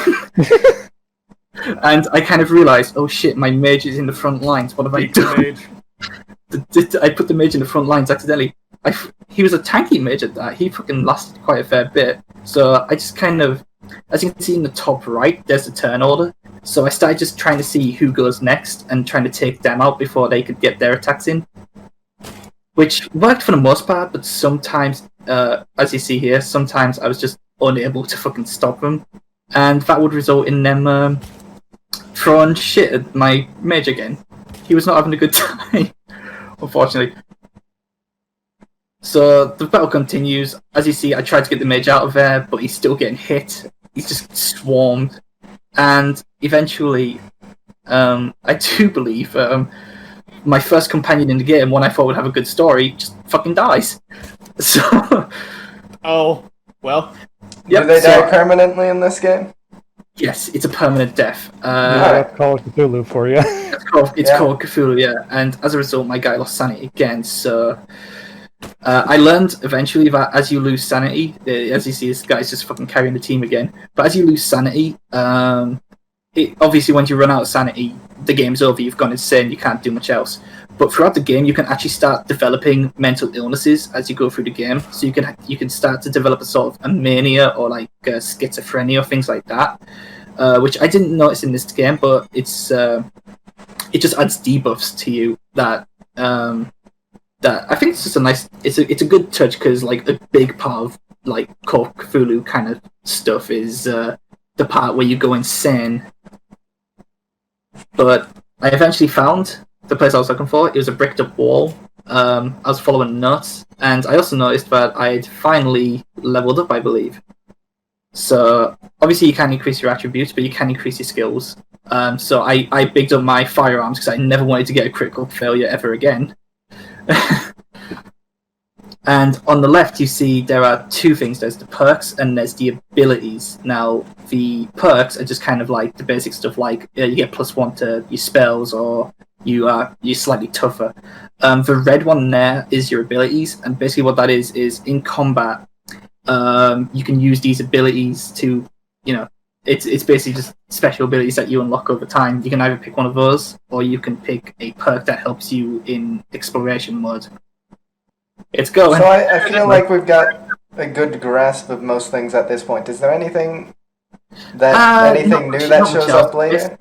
And I kind of realised, oh shit, my mage is in the front lines. What have I done? I put the mage in the front lines accidentally. He was a tanky mage at that. He fucking lasted quite a fair bit. So I just kind of, as you can see in the top right, there's the turn order. So I started just trying to see who goes next and trying to take them out before they could get their attacks in. Which worked for the most part, but sometimes, as you see here, sometimes I was just unable to fucking stop them. And that would result in them throwing shit at my mage again. He was not having a good time, unfortunately. So the battle continues. As you see, I tried to get the mage out of there, but he's still getting hit. He's just swarmed. And eventually, I do believe, my first companion in the game, one I thought would have a good story, just fucking dies. So... Oh, well. Yep, do they die permanently in this game? Yes, it's a permanent death. That's Call of Cthulhu for you. It's called Cthulhu, yeah. And as a result, my guy lost sanity again. So I learned eventually that as you lose sanity, as you see, this guy's just fucking carrying the team again. But as you lose sanity, obviously once you run out of sanity, the game's over. You've gone insane. You can't do much else. But throughout the game, you can actually start developing mental illnesses as you go through the game. So you can start to develop a sort of a mania or like schizophrenia or things like that, which I didn't notice in this game, but it just adds debuffs to you that I think it's just it's a good touch, because like a big part of like Call of Cthulhu kind of stuff is the part where you go insane. But I eventually found the place I was looking for. It was a bricked up wall. I was following notes, and I also noticed that I'd finally leveled up, I believe. So obviously you can't increase your attributes, but you can increase your skills. So I bigged up my firearms because I never wanted to get a critical failure ever again. And on the left, you see there are two things. There's the perks and there's the abilities. Now, the perks are just kind of like the basic stuff, like you get +1 to your spells, or you're slightly tougher. The red one there is your abilities, and basically what that is in combat, you can use these abilities to, it's basically just special abilities that you unlock over time. You can either pick one of those, or you can pick a perk that helps you in exploration mode. It's going. So I feel like we've got a good grasp of most things at this point. Is there anything new that shows up later?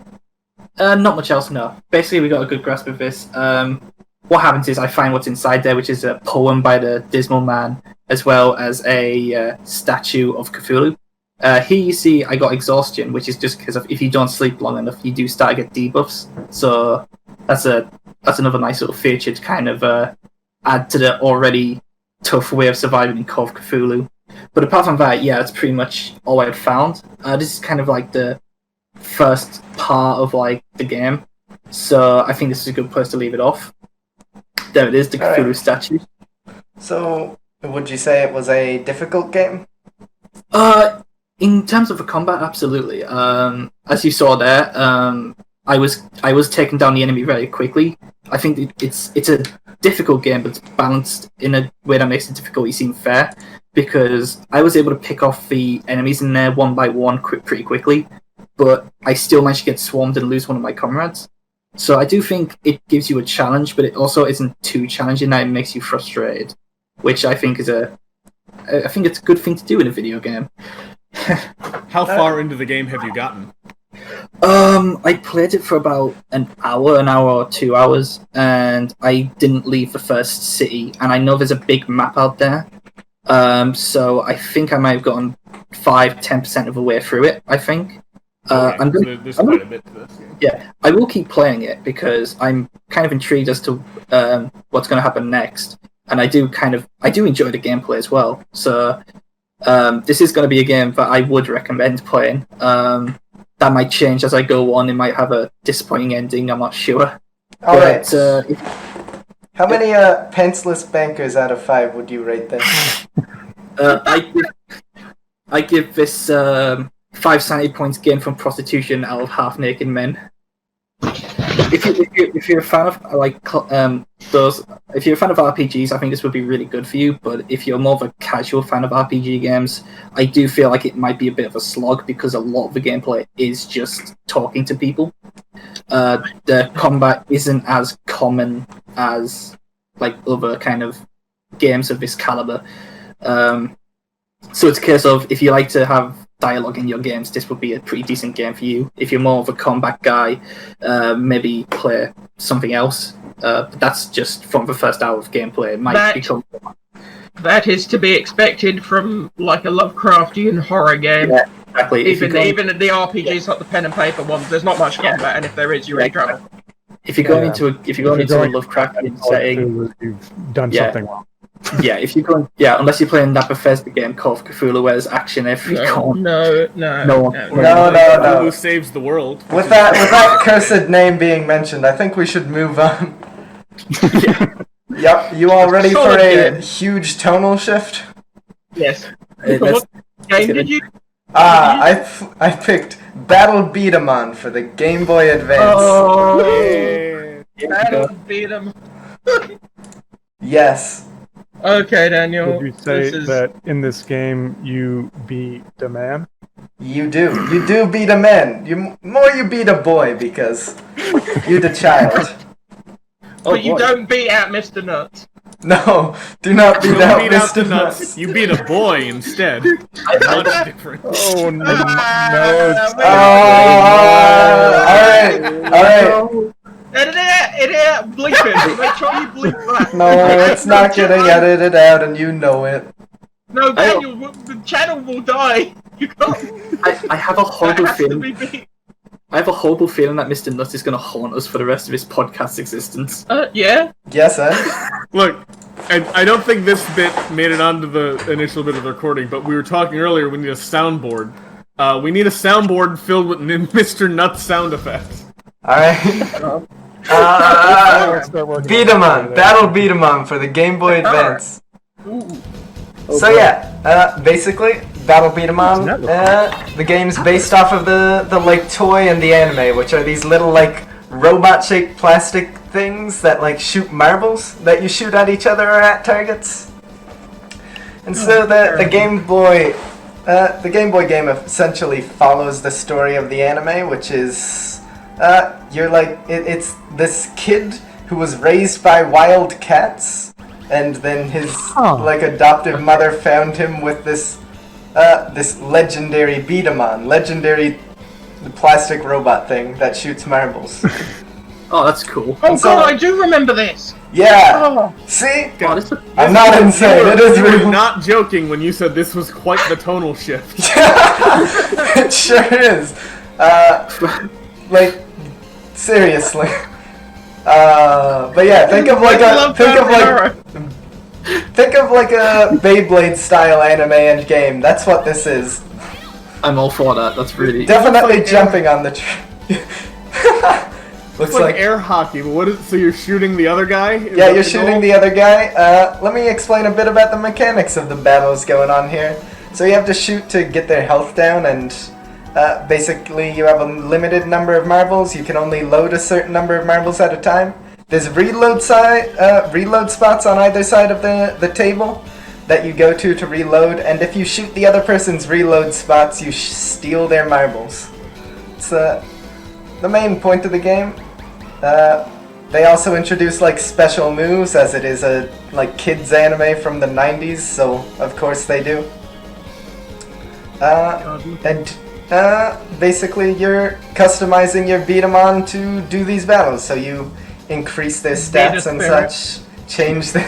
Not much else, no. Basically, we got a good grasp of this. What happens is I find what's inside there, which is a poem by the Dismal Man, as well as a statue of Cthulhu. Here you see I got exhaustion, which is just because if you don't sleep long enough, you do start to get debuffs. So that's another nice little feature to kind of add to the already tough way of surviving in Call of Cthulhu. But apart from that, yeah, that's pretty much all I had found. This is kind of like the first part of like the game, so I think this is a good place to leave it off. There it is, the Cthulhu statue. So, would you say it was a difficult game? In terms of the combat, absolutely. As you saw there, I was taking down the enemy very quickly. I think it's a difficult game, but it's balanced in a way that makes the difficulty seem fair, because I was able to pick off the enemies in there one by one pretty quickly, but I still managed to get swarmed and lose one of my comrades. So I do think it gives you a challenge, but it also isn't too challenging that it makes you frustrated, which I think it's a good thing to do in a video game. How far into the game have you gotten? I played it for about an hour or 2 hours, and I didn't leave the first city, and I know there's a big map out there, so I think I might have gotten 5-10% of the way through it, I think. There's quite a bit to this game. Yeah, I will keep playing it, because I'm kind of intrigued as to what's going to happen next, and I do enjoy the gameplay as well, so this is going to be a game that I would recommend playing. That might change as I go on. It might have a disappointing ending. I'm not sure. Alright. How many penceless bankers out of 5 would you rate this? I give this 5 sanity points gained from prostitution out of half-naked men. If you're a fan of if you're a fan of RPGs, I think this would be really good for you. But if you're more of a casual fan of RPG games, I do feel like it might be a bit of a slog, because a lot of the gameplay is just talking to people. The combat isn't as common as like other kind of games of this caliber. So it's a case of, if you like to have dialogue in your games, this would be a pretty decent game for you. If you're more of a combat guy, maybe play something else. But that's just from the first hour of gameplay. It might become... That is to be expected from like a Lovecraftian horror game. Yeah, exactly. Even the RPGs, like the pen and paper ones, there's not much combat, and if there is, you're in trouble. If you're going into a Lovecraftian setting, you've done something wrong. Yeah, unless you're playing that Bethesda game, Call of Cthulhu, where there's action every corner. No. Who saves the world? With that cursed name being mentioned, I think we should move on. Yep, you all ready for a huge tonal shift? Yes. Hey, What game did you I picked Battle Beat 'em On for the Game Boy Advance. Oh, That'll beat him. Yes. Okay, Daniel. Would you say this is... that in this game you beat a man? You do. You do beat a man. You beat a boy because you're the child. But you don't beat out Mr. Nuts. No, do not beat don't out beat out Mr. the Nuts. nuts. You beat a boy instead. Much different. Oh no! Alright. Edit it out, bleep it. Make sure you bleep that. No, it's not getting edited out, and you know it. No, Daniel, the channel will die. You can't. I have a horrible That has to feeling. be beat. I have a horrible feeling that Mr. Nutt is going to haunt us for the rest of his podcast existence. Yeah. Yes, Look, I don't think this bit made it onto the initial bit of the recording, but we were talking earlier, we need a soundboard. We need a soundboard filled with Mr. Nuts sound effects. Alright. Beat 'em on. Battle Beat 'em on for the Game Boy Advance. So yeah, basically, Battle Beat 'em on. The game's based off of the like toy and the anime, which are these little like robot-shaped plastic things that like shoot marbles that you shoot at each other or at targets. And so the Game Boy game essentially follows the story of the anime, which is you're like it's this kid who was raised by wild cats, and then his like adoptive mother found him with this legendary beat-em-on, legendary plastic robot thing that shoots marbles. Oh, that's cool. Oh god, I do remember this. Yeah. See, Oh, this is I'm not insane. It is You were real. not joking when you said this was quite the tonal shift. It sure is. Like seriously. But yeah, think of like a Beyblade style anime and game. That's what this is. I'm all for that. That's really Definitely like jumping on the tree. Looks like air hockey, but what is so you're shooting the other guy? Is Yeah, that you're the shooting goal? the other guy. Let me explain a bit about the mechanics of the battles going on here. So you have to shoot to get their health down, and basically you have a limited number of marbles. You can only load a certain number of marbles at a time. There's reload spots on either side of the table that you go to reload, and if you shoot the other person's reload spots, you steal their marbles. It's the main point of the game. They also introduce like special moves, as it is a like kids anime from the 90s, so of course they do. And basically you're customizing your beat 'em on to do these battles, so you increase their stats and such. Change the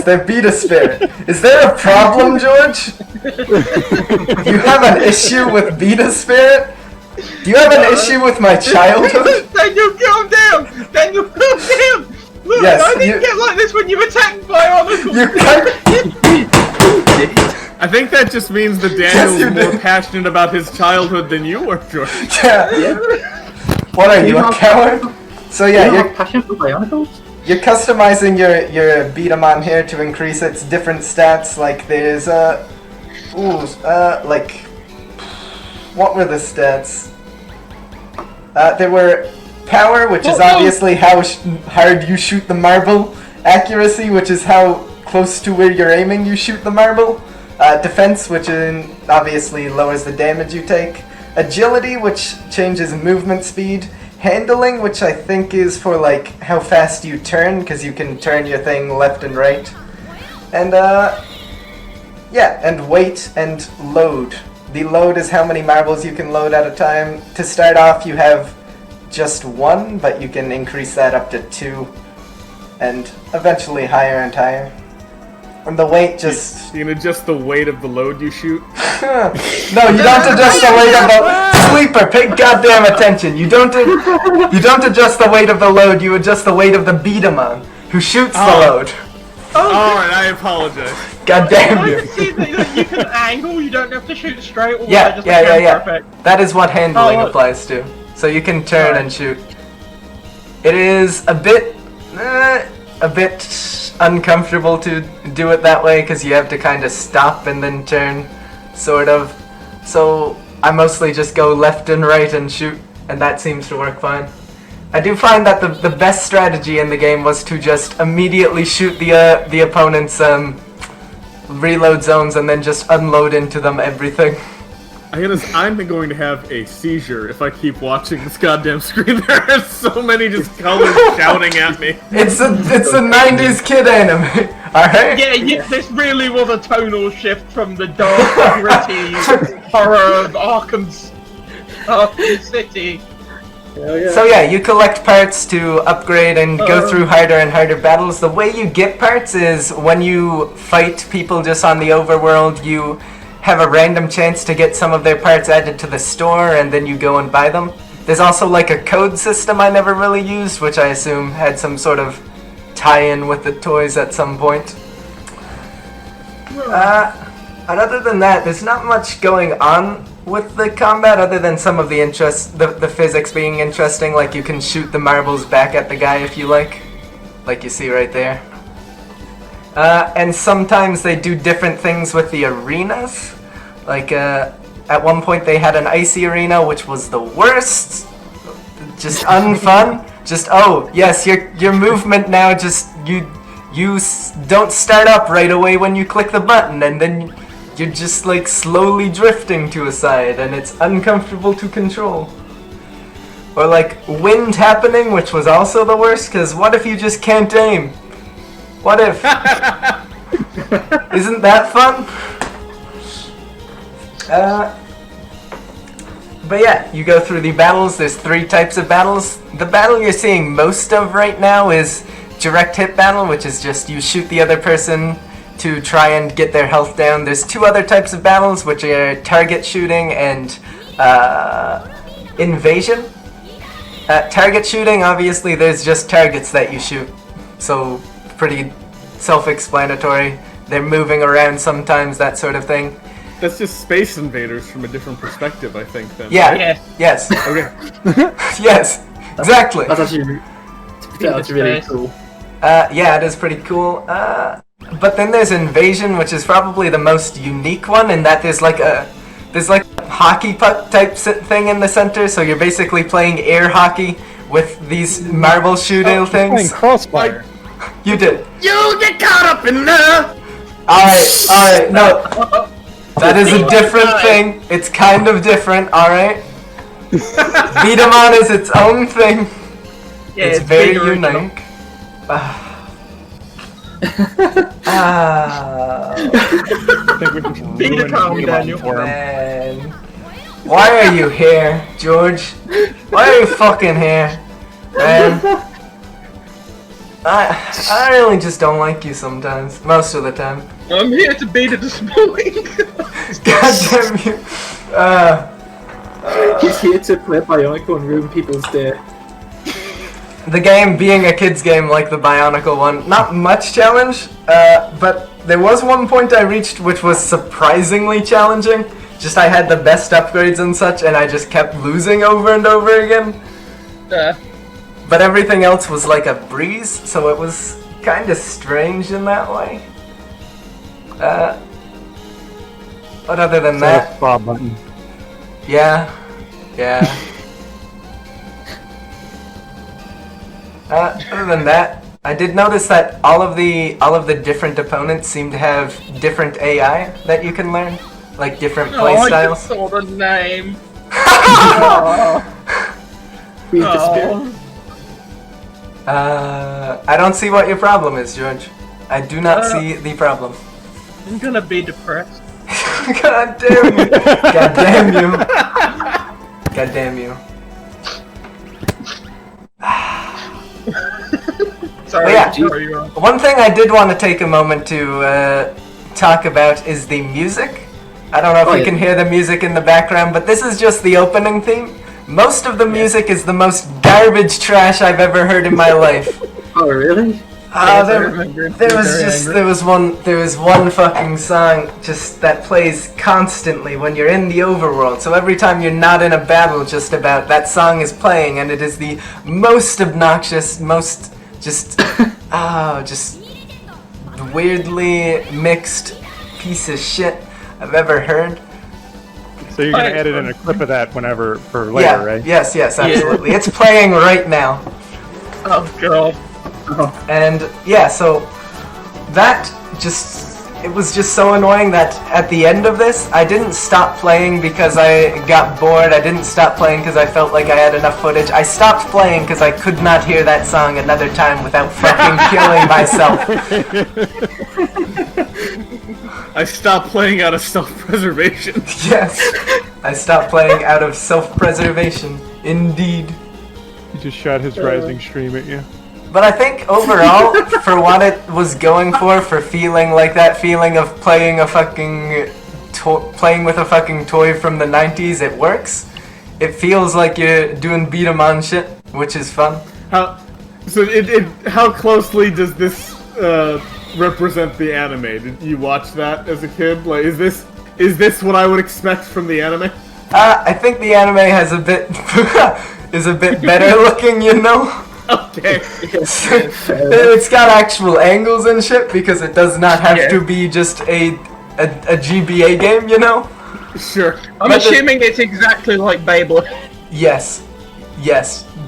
their beta spirit. Is there a problem, George? Do you have an issue with beta spirit? Do you have an issue with my childhood? Daniel, calm down! Daniel, calm down! Look, Yes, I didn't get like this when you attacked Bionicle! You can't. I think that just means that Daniel's more passionate about his childhood than you were, George. Yeah. What are you, a coward? So yeah, you're passionate for Bionicles? you're customizing your beat 'em on here to increase its different stats. Like there's like what were the stats? There were power, which is obviously how hard you shoot the marble. Accuracy, which is how close to where you're aiming you shoot the marble. Defense, which obviously lowers the damage you take. Agility, which changes movement speed. Handling, which I think is for like how fast you turn, because you can turn your thing left and right. And and weight and load. The load is how many marbles you can load at a time. To start off, you have just one, but you can increase that up to 2, and eventually higher and higher. And the weight just... You can adjust the weight of the load you shoot. No, you don't adjust the weight of the... Sleeper, pay goddamn attention. You don't adjust the weight of the load, you adjust the weight of the beat 'em on, who shoots the load. Alright, I apologize. God damn I you. can see that you can angle, you don't have to shoot straight. Or Yeah. Perfect. That is what handling applies to. So you can turn and shoot. It is a bit uncomfortable to do it that way, because you have to kind of stop and then turn, sort of. so I mostly just go left and right and shoot, and that seems to work fine. I do find that the best strategy in the game was to just immediately shoot the opponent's reload zones and then just unload into them everything. I'm going to have a seizure if I keep watching this goddamn screen. There are so many just colors shouting at me. It's a 90s kid anime, alright? Yeah, this really was a tonal shift from the dark, gritty horror of Arkham City. So yeah, you collect parts to upgrade and go through harder and harder battles. The way you get parts is when you fight people just on the overworld, you have a random chance to get some of their parts added to the store, and then you go and buy them. There's also like a code system I never really used, which I assume had some sort of tie-in with the toys at some point. And other than that, there's not much going on with the combat other than some of the physics being interesting, like you can shoot the marbles back at the guy if you like you see right there. And sometimes they do different things with the arenas. Like, at one point they had an icy arena, which was the worst. Just unfun. Just, oh, yes, your movement now just, you don't start up right away when you click the button, and then you're just, like, slowly drifting to a side, and it's uncomfortable to control. Or, like, wind happening, which was also the worst, because what if you just can't aim? What if? Isn't that fun? But yeah, you go through the battles. There's 3 types of battles. The battle you're seeing most of right now is direct hit battle, which is just you shoot the other person to try and get their health down. There's 2 other types of battles, which are target shooting and invasion. Target shooting, obviously, there's just targets that you shoot. So, pretty self-explanatory. They're moving around sometimes, that sort of thing. That's just Space Invaders from a different perspective, I think, then. Yeah, Yes. yes, Okay. yes, exactly. That's actually really cool. Yeah, it is pretty cool. But then there's Invasion, which is probably the most unique one, in that there's like a hockey puck type thing in the center, so you're basically playing air hockey with these marble shooting Playing things. Crossfire. You did. You get caught up in there! Alright, no. That is a different thing. It's kind of different, alright? Beat 'em on is its own thing. Yeah, It's very big original. unique. I think we can Be the ruin calm, Beat 'em Daniel. for him. Man. Why are you here, George? Why are you fucking here? Man. I really just don't like you sometimes. Most of the time. I'm here to be the disappointing. God damn you. He's here to play Bionicle and ruin people's day. The game being a kid's game like the Bionicle one, not much challenge, but there was one point I reached which was surprisingly challenging. Just I had the best upgrades and such, and I just kept losing over and over again. But everything else was like a breeze, so it was kind of strange in that way. But other than that, Spa button. yeah. Other than that, I did notice that all of the different opponents seem to have different AI that you can learn, like different play I styles. just saw the name. We disappear. I don't see what your problem is, George. I do not see the problem. I'm gonna be depressed. God damn you! God damn you! God damn you! Sorry, yeah. sorry, you're wrong. One thing I did want to take a moment to talk about is the music. I don't know if you can hear the music in the background, but this is just the opening theme. Most of the music is the most garbage trash I've ever heard in my life. Oh, really? There was one fucking song just that plays constantly when you're in the overworld. So every time you're not in a battle, just about that song is playing, and it is the most obnoxious, most just weirdly mixed piece of shit I've ever heard. So you're gonna Thanks, edit bro. in a clip of that whenever for later, Yeah, right? yes, absolutely. It's playing right now. Oh god. And yeah, so that it was just so annoying that at the end of this, I didn't stop playing because I got bored. I didn't stop playing because I felt like I had enough footage. I stopped playing because I could not hear that song another time without fucking killing myself. I stopped playing out of self-preservation. Yes, I stopped playing out of self-preservation. Indeed. He just shot his rising stream at you. But I think overall, for what it was going for feeling like that feeling of playing a fucking playing with a fucking toy from the 90s, it works. It feels like you're doing beat 'em on shit, which is fun. How closely does this represent the anime? Did you watch that as a kid? Like, is this what I would expect from the anime? I think the anime has a bit is a bit better looking, you know. Okay. It's got actual angles and shit because it does not have to be just a GBA game, you know? Sure. I'm assuming it's exactly like Beyblade. Yes,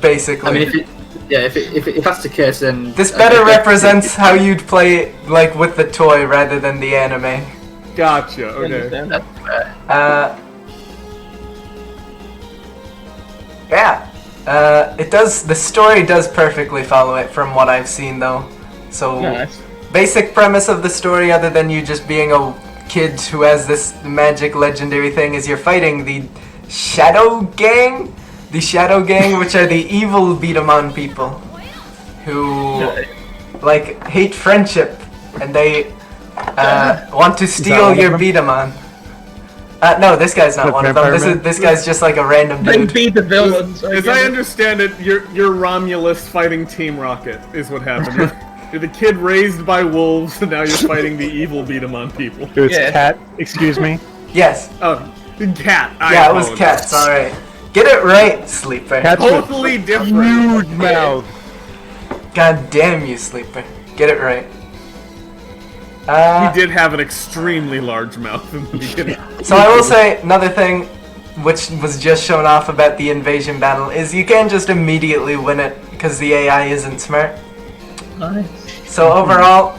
basically. I mean, if that's the case, then This better represents how you'd play like with the toy rather than the anime. Gotcha. Okay. Yeah. It does. The story does perfectly follow it from what I've seen, though. So, Nice. basic premise of the story, other than you just being a kid who has this magic legendary thing, is you're fighting the Shadow Gang. The Shadow Gang, which are the evil beat-em-on people, who like hate friendship, and they want to steal your beat-em-on. No, this guy's not one of them. This guy's just like a random Then dude. be the villains. As I understand it, you're Romulus fighting Team Rocket, is what happened. You're the kid raised by wolves, and now you're fighting the evil beat-em-on people. So it's Cat, excuse me? Yes. Oh, Cat. Yeah, it was cats. All right. Get it right, Sleeper. Cat's Totally different. huge mouth. God damn you, Sleeper. Get it right. He did have an extremely large mouth in the beginning. So I will say another thing, which was just shown off about the invasion battle, is you can't just immediately win it because the AI isn't smart. Nice. So overall,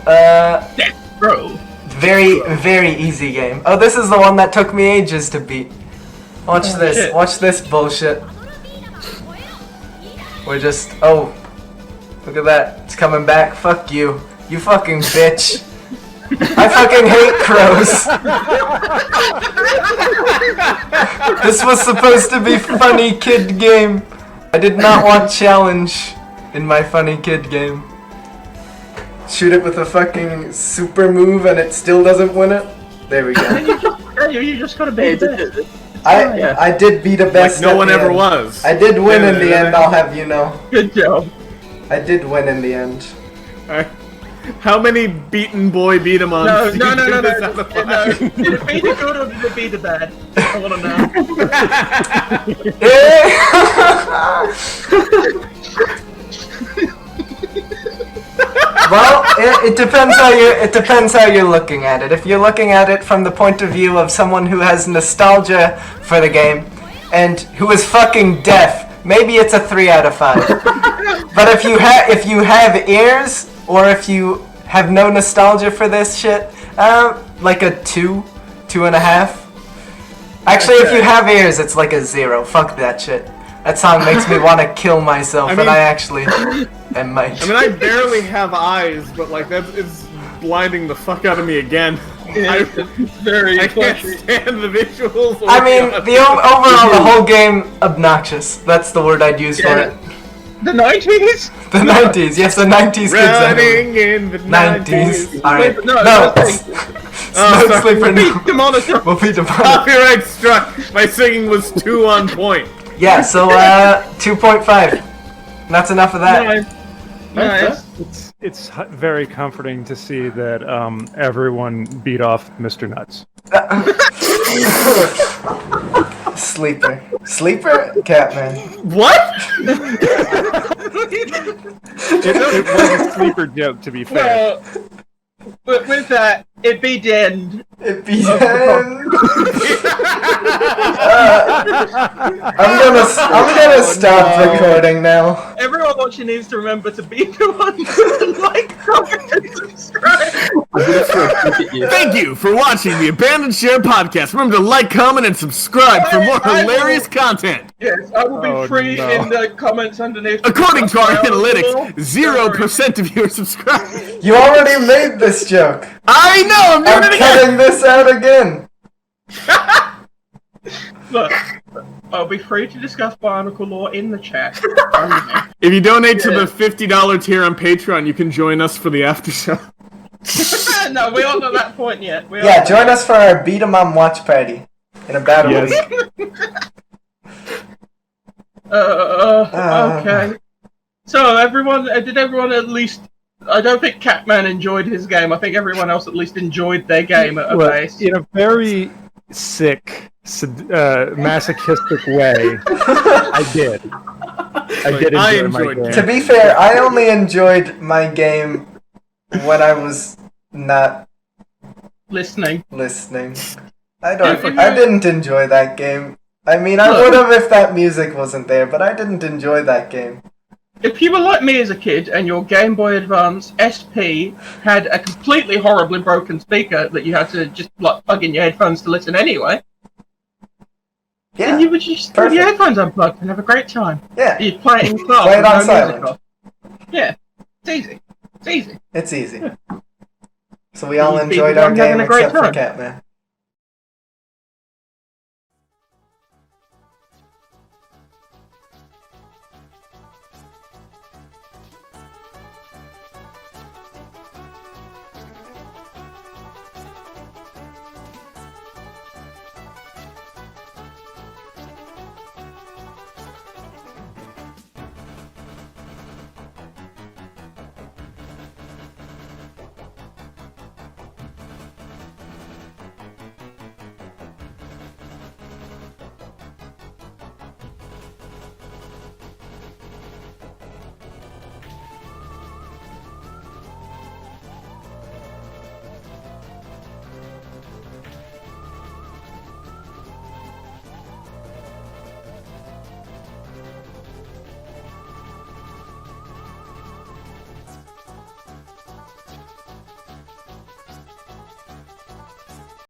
Bro. very, very easy game. Oh, this is the one that took me ages to beat. Watch this. shit. Watch this bullshit. We're just... Oh. Look at that. It's coming back. Fuck you. You fucking bitch. I fucking hate crows. This was supposed to be funny kid game. I did not want challenge in my funny kid game. Shoot it with a fucking super move and it still doesn't win it. There we go. You just gotta beat it. I did beat a best. Like no one at the ever end. was. I did win in the end. I'll have you know. Good job. I did win in the end. How many beaten boy beat-em-ons? No. Did it be the good or did it be the bad? I wanna know. Well, it depends how you're looking at it. If you're looking at it from the point of view of someone who has nostalgia for the game and who is fucking deaf, maybe it's a 3 out of 5. But if you have ears or if you have no nostalgia for this shit, like a 2.5. Actually, if you have ears, it's like a 0. Fuck that shit. That song makes me want to kill myself, and I actually might. I mean, I barely have eyes, but like it's blinding the fuck out of me again. I can't stand the visuals. I mean, overall, the whole game obnoxious. That's the word I'd use for it. The 90s? The 90s, yes, the 90s kids. Running in the 90s. Alright. No. Snow Sleeper, no. Demonitor. We'll be demonished. Copyright struck. My singing was too on point. Yeah, so 2.5. That's enough of that. Nice. It's very comforting to see that everyone beat off Mr. Nuts. Sleeper? Catman. What? It was a sleeper joke, to be fair. But with that, it be the end. It be done. I'm gonna stop recording now. Everyone watching needs to remember to be the ones to like, comment, and subscribe. Thank you for watching the Abandonshare podcast. Remember to like, comment, and subscribe for more hilarious content. Yes, I will be free in the comments underneath. According to our analytics, 0% of you are subscribed. You already made this joke. I know, I'm doing I'm it again. cutting this out again. Look, I'll be free to discuss Bionicle lore in the chat. If you donate to the $50 tier on Patreon, you can join us for the after show. No, we aren't at that point yet. Yeah, join us for our beat 'em up watch party in about a week. Okay. So everyone, did everyone at least? I don't think Catman enjoyed his game. I think everyone else at least enjoyed their game at a base. In a very sick, masochistic way, I did. I did enjoy my game. To be fair, I only enjoyed my game when I was not listening. I didn't enjoy that game. I mean, I would have if that music wasn't there, but I didn't enjoy that game. If you were like me as a kid and your Game Boy Advance SP had a completely horribly broken speaker that you had to just like plug in your headphones to listen anyway, then you would just put your headphones unplugged and have a great time. Yeah. You'd play it in class. Play it on with no silent. music off. Yeah. It's easy. It's easy. It's easy. So we all You'd be enjoyed the our one having game a great except for time. Catman.